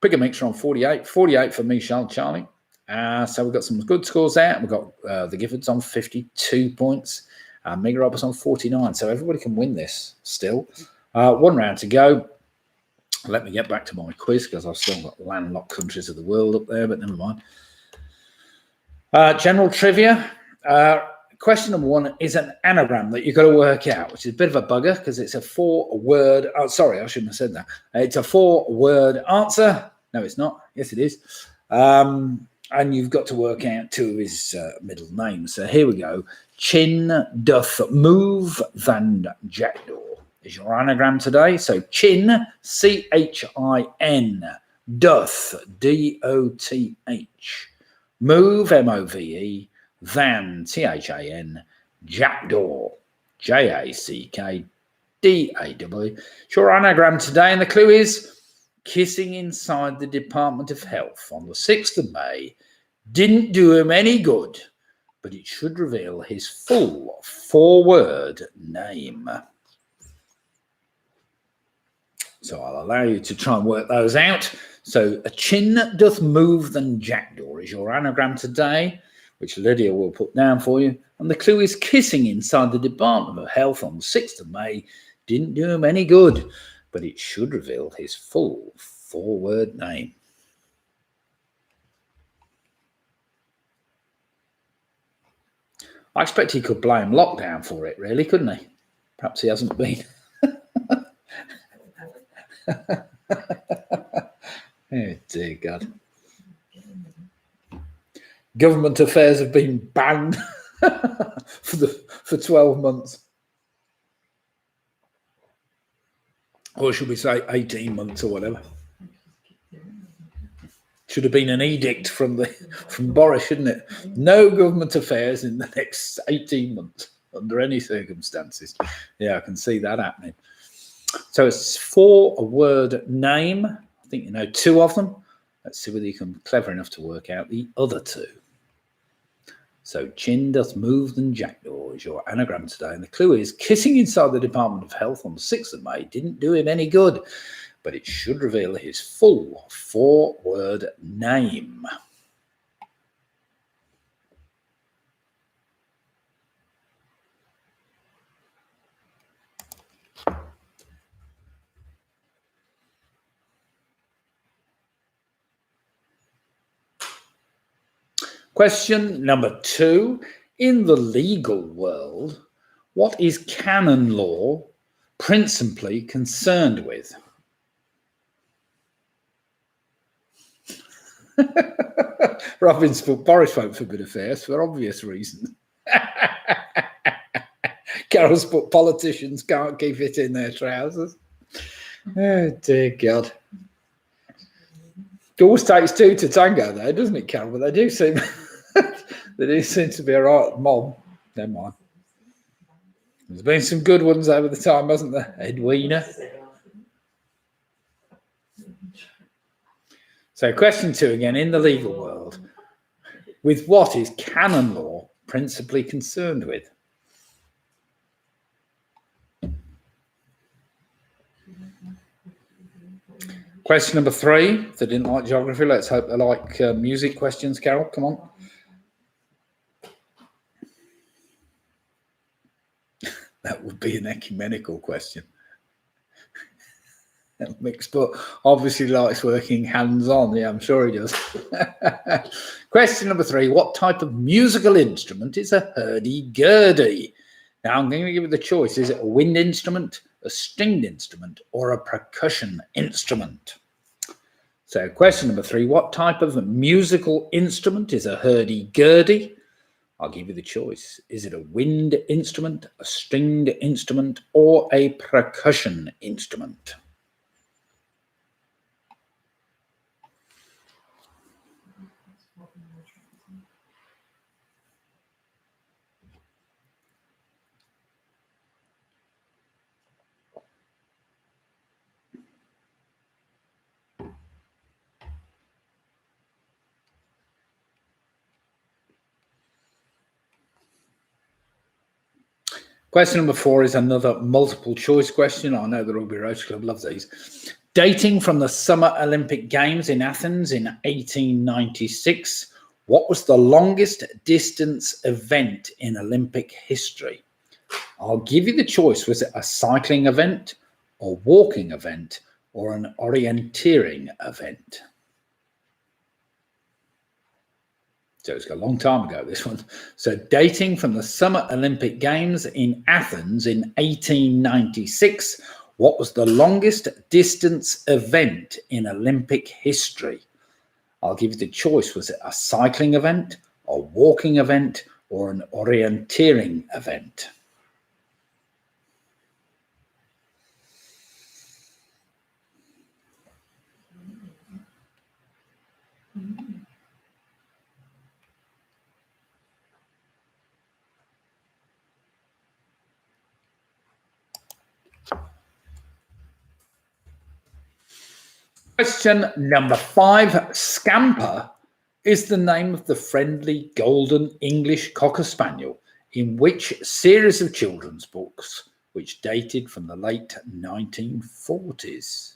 Speaker 1: Pick a Mixer on 48. 48 for Michelle Charlie. So we've got some good scores there. We've got the Giffords on 52 points. Mega Roberts on 49. So everybody can win this still. One round to go. Let me get back to my quiz because I've still got landlocked countries of the world up there, but never mind. General trivia. Question number one is an anagram that you've got to work out, which is a bit of a bugger because it's a 4-word. Oh, sorry, I shouldn't have said that. It's a 4-word answer. No, it's not. Yes, it is. And you've got to work out two of his middle names. So here we go. Chin doth move than jackdaw is your anagram today. So Chin, C-H-I-N, doth, D-O-T-H, move, M-O-V-E, than, T-H-A-N, jackdaw, J-A-C-K-D-A-W. It's your anagram today, and the clue is kissing inside the Department of Health on the 6th of May didn't do him any good, but it should reveal his full 4-word name. So I'll allow you to try and work those out. So a chin doth move than jackdaw is your anagram today, which Lydia will put down for you. And the clue is kissing inside the Department of Health on the 6th of May didn't do him any good, but it should reveal his full 4-word name. I expect he could blame lockdown for it, really, couldn't he? Perhaps he hasn't been. Oh, dear God. Government affairs have been banned for 12 months. Or should we say 18 months or whatever? Should have been an edict from Boris, shouldn't it? No government affairs in the next 18 months under any circumstances. Yeah, I can see that happening. So it's 4-word name. I think you know 2 of them. Let's see whether you can be clever enough to work out the other 2. So chin doth move than jackdaw is your anagram today. And the clue is kissing inside the Department of Health on the 6th of May didn't do him any good, but it should reveal his full 4-word name. Question number 2. In the legal world, what is canon law principally concerned with? Robin's put Boris vote for good affairs for obvious reasons. Carol's put politicians can't keep it in their trousers. Oh dear God. It always takes two to tango though, doesn't it, Carol? But they do seem to be a right mob. Never mind. There's been some good ones over the time, hasn't there, Edwina? So question 2 again, in the legal world, with what is canon law principally concerned with? Question number 3, if they didn't like geography, let's hope they like music questions. Carol, come on. That would be an ecumenical question. Mixed, but obviously likes working hands-on. Yeah, I'm sure he does. Question number 3, what type of musical instrument is a hurdy-gurdy? Now, I'm going to give you the choice. Is it a wind instrument, a stringed instrument, or a percussion instrument? So question number 3, what type of musical instrument is a hurdy-gurdy? I'll give you the choice. Is it a wind instrument, a stringed instrument, or a percussion instrument? Question number 4 is another multiple choice question. I know the Rugby Roach Club loves these. Dating from the Summer Olympic Games in Athens in 1896, what was the longest distance event in Olympic history? I'll give you the choice. Was it a cycling event, a walking event, or an orienteering event? So it's a long time ago, this one. So dating from the Summer Olympic Games in Athens in 1896, what was the longest distance event in Olympic history? I'll give you the choice. Was it a cycling event, a walking event, or an orienteering event? Question number 5. Scamper is the name of the friendly golden English Cocker Spaniel in which series of children's books which dated from the late 1940s?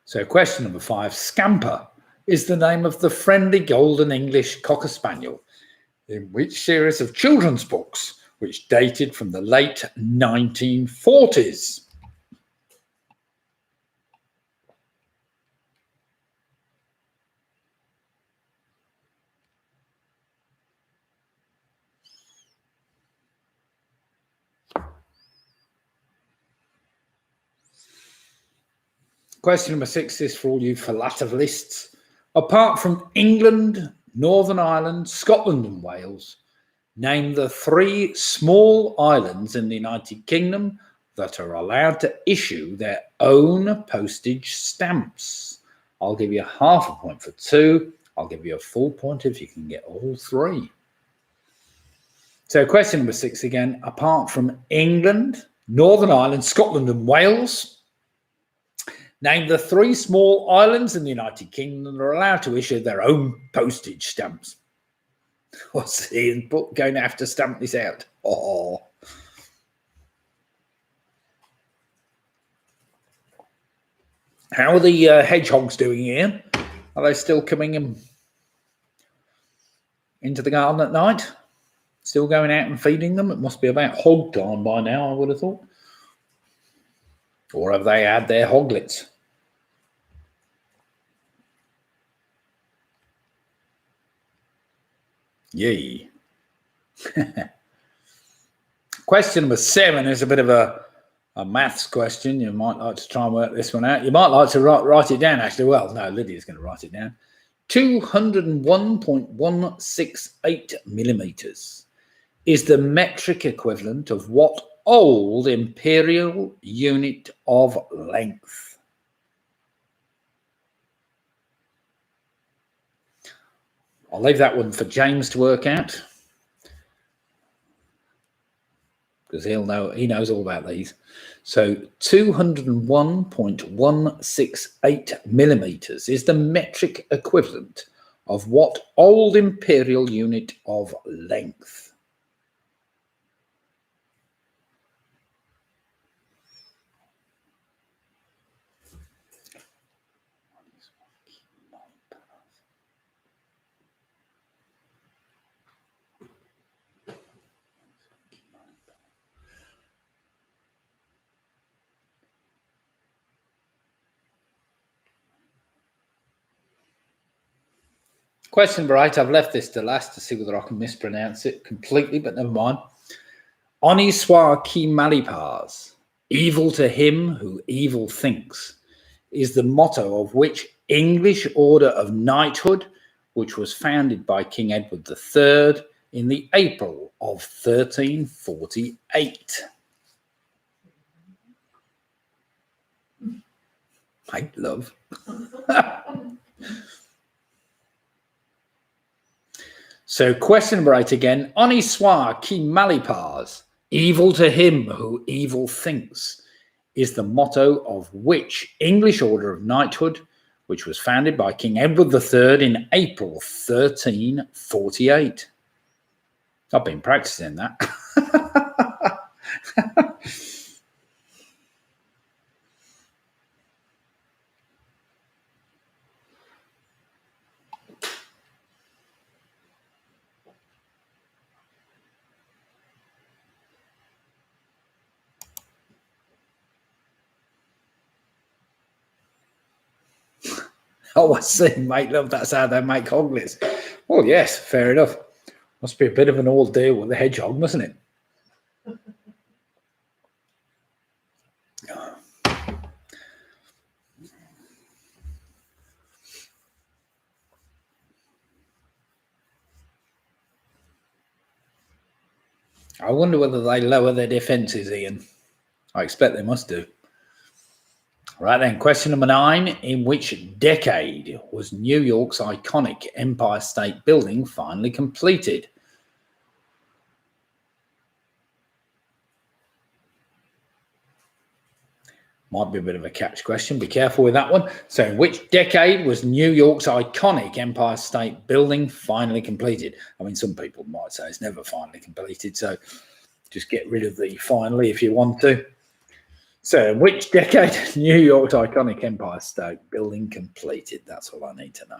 Speaker 1: So question number 5. Scamper is the name of the friendly golden English Cocker Spaniel in which series of children's books which dated from the late 1940s? Question number 6 is for all you philatelists. Apart from England, Northern Ireland, Scotland and Wales, name the 3 small islands in the United Kingdom that are allowed to issue their own postage stamps. I'll give you half a point for 2. I'll give you a full point if you can get all 3. So question number 6 again. Apart from England, Northern Ireland, Scotland and Wales, name the 3 small islands in the United Kingdom that are allowed to issue their own postage stamps. What's Ian going to have to stamp this out? Oh. How are the hedgehogs doing, Ian? Are they still coming into the garden at night? Still going out and feeding them? It must be about hog time by now, I would have thought. Or have they had their hoglets? Yay. Question number 7 is a bit of a a maths question. You might like to try and work this one out. You might like to write it down, actually. Well, no, Lydia's going to write it down. 201.168 millimeters is the metric equivalent of what old imperial unit of length? I'll leave that one for James to work out, because he knows all about these. So 201.168 millimeters is the metric equivalent of what old imperial unit of length? Question number 8, I've left this to last to see whether I can mispronounce it completely, but never mind. Honi soit qui mal y pense, evil to him who evil thinks, is the motto of which English order of knighthood, which was founded by King Edward III in the April of 1348. Make love. So question number 8 again. Honi soit qui mal y pense, evil to him who evil thinks, is the motto of which English order of knighthood, which was founded by King Edward III in April 1348. I've been practicing that. Oh, I see, mate. Love, that's how they make hoglets. Well, yes, fair enough. Must be a bit of an ordeal with the hedgehog, mustn't it? I wonder whether they lower their defences, Ian. I expect they must do. Right then, question number 9. In which decade was New York's iconic Empire State Building finally completed? Might be a bit of a catch question. Be careful with that one. So in which decade was New York's iconic Empire State Building finally completed? I mean, some people might say it's never finally completed, so just get rid of the finally if you want to. So in which decade New York's iconic Empire State Building completed? That's all I need to know.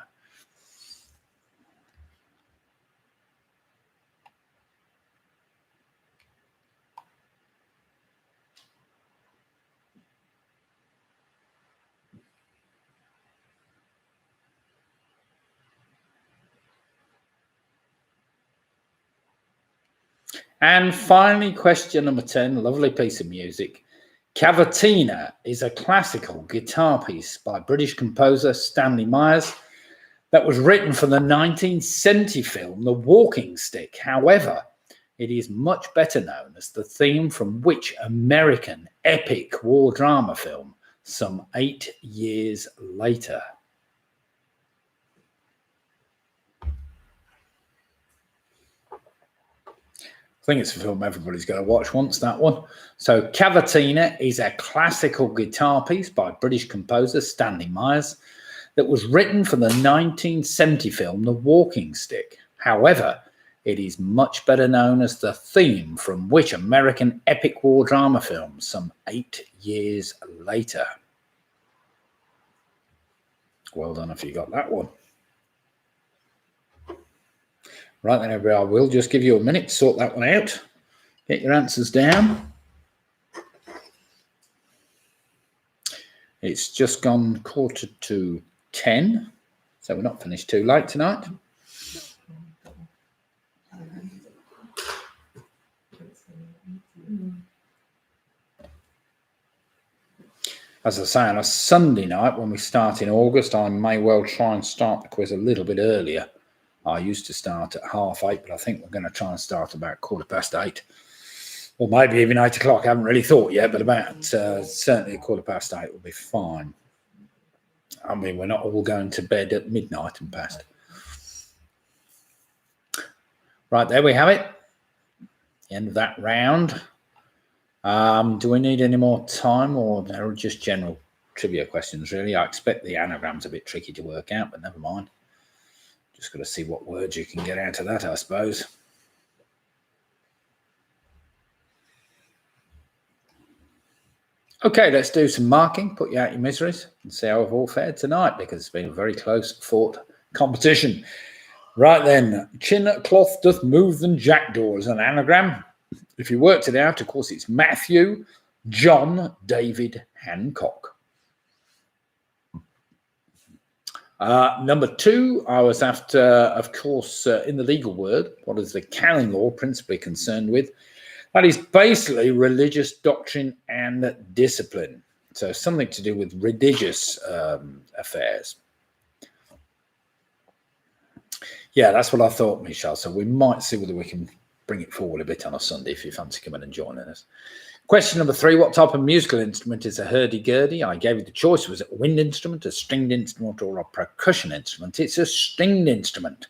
Speaker 1: And finally, question number 10, lovely piece of music. Cavatina is a classical guitar piece by British composer Stanley Myers that was written for the 1970 film The Walking Stick. However, it is much better known as the theme from which American epic war drama film some 8 years later? I think it's a film everybody's going to watch once, that one. So Cavatina is a classical guitar piece by British composer Stanley Myers that was written for the 1970 film The Walking Stick. However, it is much better known as the theme from which American epic war drama film some 8 years later? Well done if you got that one. Right then, everybody, I will just give you a minute to sort that one out. Get your answers down. It's just gone 9:45, so we're not finished too late tonight. As I say, on a Sunday night when we start in August, I may well try and start the quiz a little bit earlier. I used to start at 8:30, but I think we're going to try and start about 8:15. Or maybe even 8 o'clock. I haven't really thought yet, but about certainly 8:15 will be fine. I mean, we're not all going to bed at midnight and past. Right, there we have it. The end of that round. Do we need any more time, or they're just general trivia questions, really? I expect the anagram's a bit tricky to work out, but never mind. Just got to see what words you can get out of that, I suppose. Okay, let's do some marking. Put you out your miseries and see how we've all fared tonight, because it's been a very close fought competition. Right then, chin cloth doth move than jackdaw is an anagram. If you worked it out, of course, it's Matthew, John, David, Hancock. Number 2, I was after, of course, in the legal word, what is the canon law principally concerned with? That is basically religious doctrine and discipline. So something to do with religious affairs. Yeah, that's what I thought, Michelle. So we might see whether we can bring it forward a bit on a Sunday if you fancy coming and joining us. Question number 3, what type of musical instrument is a hurdy-gurdy? I gave you the choice. Was it a wind instrument, a stringed instrument, or a percussion instrument? It's a stringed instrument.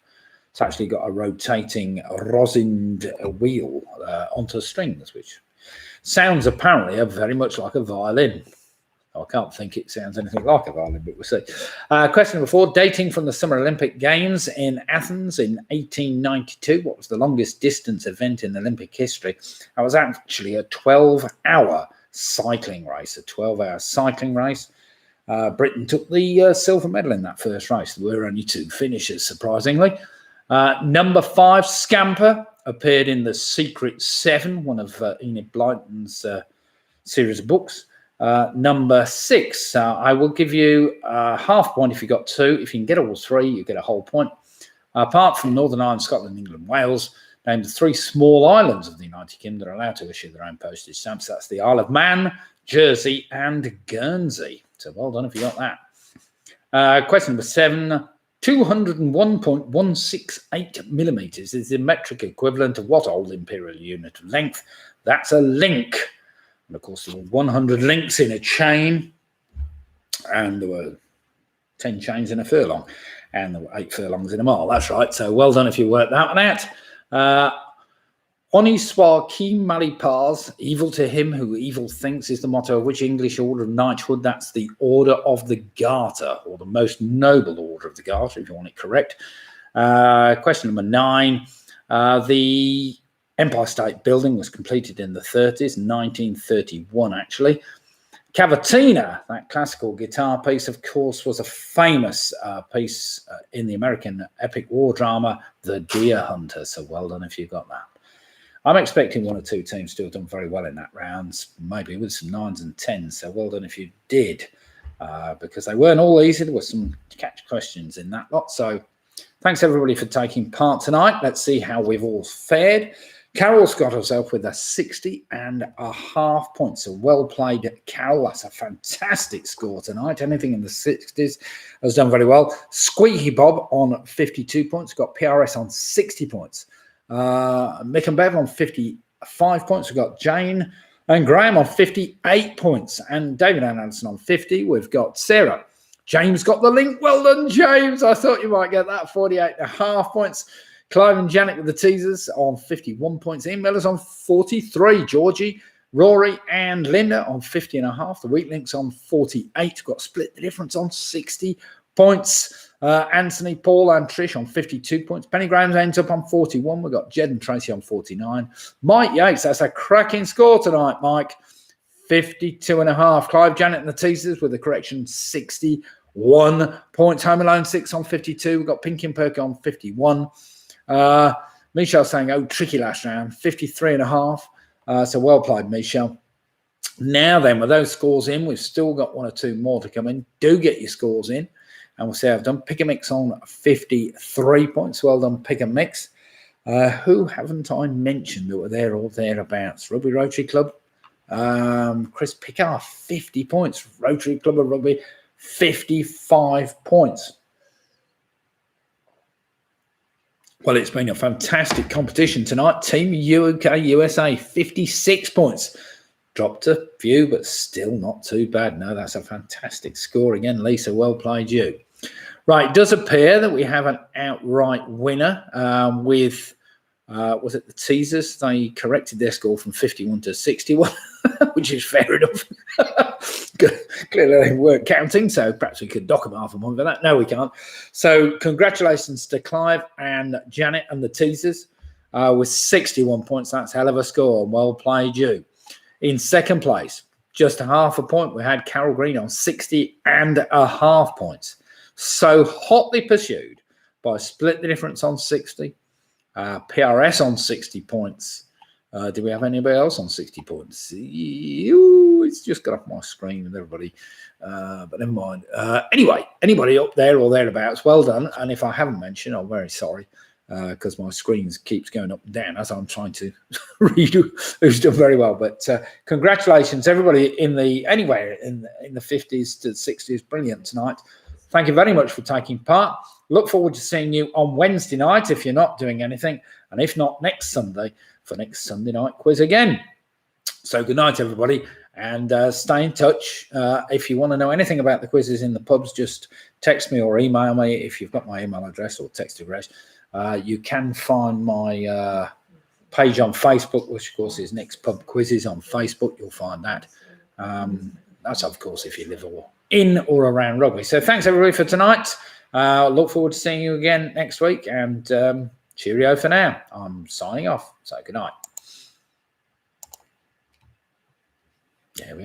Speaker 1: It's actually got a rotating rosined wheel onto strings, which sounds apparently very much like a violin. I can't think it sounds anything like a violin, but we'll see. Question number 4, dating from the Summer Olympic Games in Athens in 1892. What was the longest distance event in Olympic history? That was actually a 12-hour cycling race, Britain took the silver medal in that first race. There were only 2 finishers, surprisingly. Number 5, Scamper, appeared in The Secret 7, one of Enid Blyton's series of books. Number 6, I will give you a half point if you got 2. If you can get all 3, you get a whole point. Apart from Northern Ireland, Scotland, England, Wales, name the 3 small islands of the United Kingdom that are allowed to issue their own postage stamps. That's the Isle of Man, Jersey, and Guernsey. So well done if you got that. Question number 7, 201.168 millimeters is the metric equivalent of what old imperial unit of length? That's a link. And of course, there were 100 links in a chain, and there were 10 chains in a furlong, and there were 8 furlongs in a mile. That's right. So well done if you worked that one out. Honi soit qui mal y pense, evil to him who evil thinks, is the motto of which English order of knighthood? That's the Order of the Garter, or the most noble order of the Garter, if you want it correct. Question number 9. The Empire State Building was completed in the 30s, 1931 actually. Cavatina, that classical guitar piece, of course, was a famous piece in the American epic war drama, The Deer Hunter. So well done if you got that. I'm expecting 1 or 2 teams to have done very well in that round, maybe with some 9s and 10s. So well done if you did, because they weren't all easy. There were some catch questions in that lot. So thanks everybody for taking part tonight. Let's see how we've all fared. Carol's got herself with a 60.5 points. So well played, Carol. That's a fantastic score tonight. Anything in the 60s has done very well. Squeaky Bob on 52 points. Got PRS on 60 points. Mick and Bev on 55 points. We've got Jane and Graham on 58 points. And David and Anderson on 50. We've got Sarah. James got the link. Well done, James. I thought you might get that. 48.5 points. Clive and Janet with the teasers on 51 points. Ian Miller's on 43. Georgie, Rory and Linda on 50.5. The weak links on 48. Got split the difference on 60 points. Anthony, Paul and Trish on 52 points. Penny Graham ends up on 41. We've got Jed and Tracy on 49. Mike Yates, that's a cracking score tonight, Mike. 52.5. Clive, Janet and the teasers with the correction 61 points. Home Alone 6 on 52. We've got Pinky and Perky on 51. Michelle saying, oh, tricky last round, 53.5. So well played, Michelle. Now then, with those scores in, we've still got 1 or 2 more to come in. Do get your scores in, and we'll see how I've done. Pick a Mix on 53 points. Well done, Pick a Mix. Who haven't I mentioned that were there or thereabouts? Rugby Rotary Club, Chris Pickard, 50 points. Rotary Club of Rugby, 55 points. Well, it's been a fantastic competition tonight. Team UK USA, 56 points. Dropped a few, but still not too bad. No, that's a fantastic score again. Lisa, well played you. Right, it does appear that we have an outright winner with, was it the Teasers? They corrected their score from 51 to 61, which is fair enough. Clearly they weren't counting, so perhaps we could dock them half a point for that. No, we can't. So congratulations to Clive and Janet and the Teasers with 61 points. That's a hell of a score, and well played you. In second place, just a half a point, we had Carol Green on 60.5 points. So hotly pursued by Split the Difference on 60, PRS on 60 points. Do we have anybody else on 60 points? It's just got off my screen with everybody, but never mind. Anyway, anybody up there or thereabouts, well done. And if I haven't mentioned, I'm very sorry because my screen keeps going up and down as I'm trying to read who's done very well. But congratulations, everybody anywhere in the 50s to 60s. Brilliant tonight. Thank you very much for taking part. Look forward to seeing you on Wednesday night if you're not doing anything, and if not, next Sunday for next Sunday night quiz again. So good night, everybody, and stay in touch. If you want to know anything about the quizzes in the pubs, just text me or email me if you've got my email address or text address. You can find my page on Facebook, which of course is nicks+pub+quiz on Facebook. You'll find that. That's of course if you live in or around Rugby. So thanks everybody for tonight. Look forward to seeing you again next week, and cheerio for now. I'm signing off. So good night. There we go.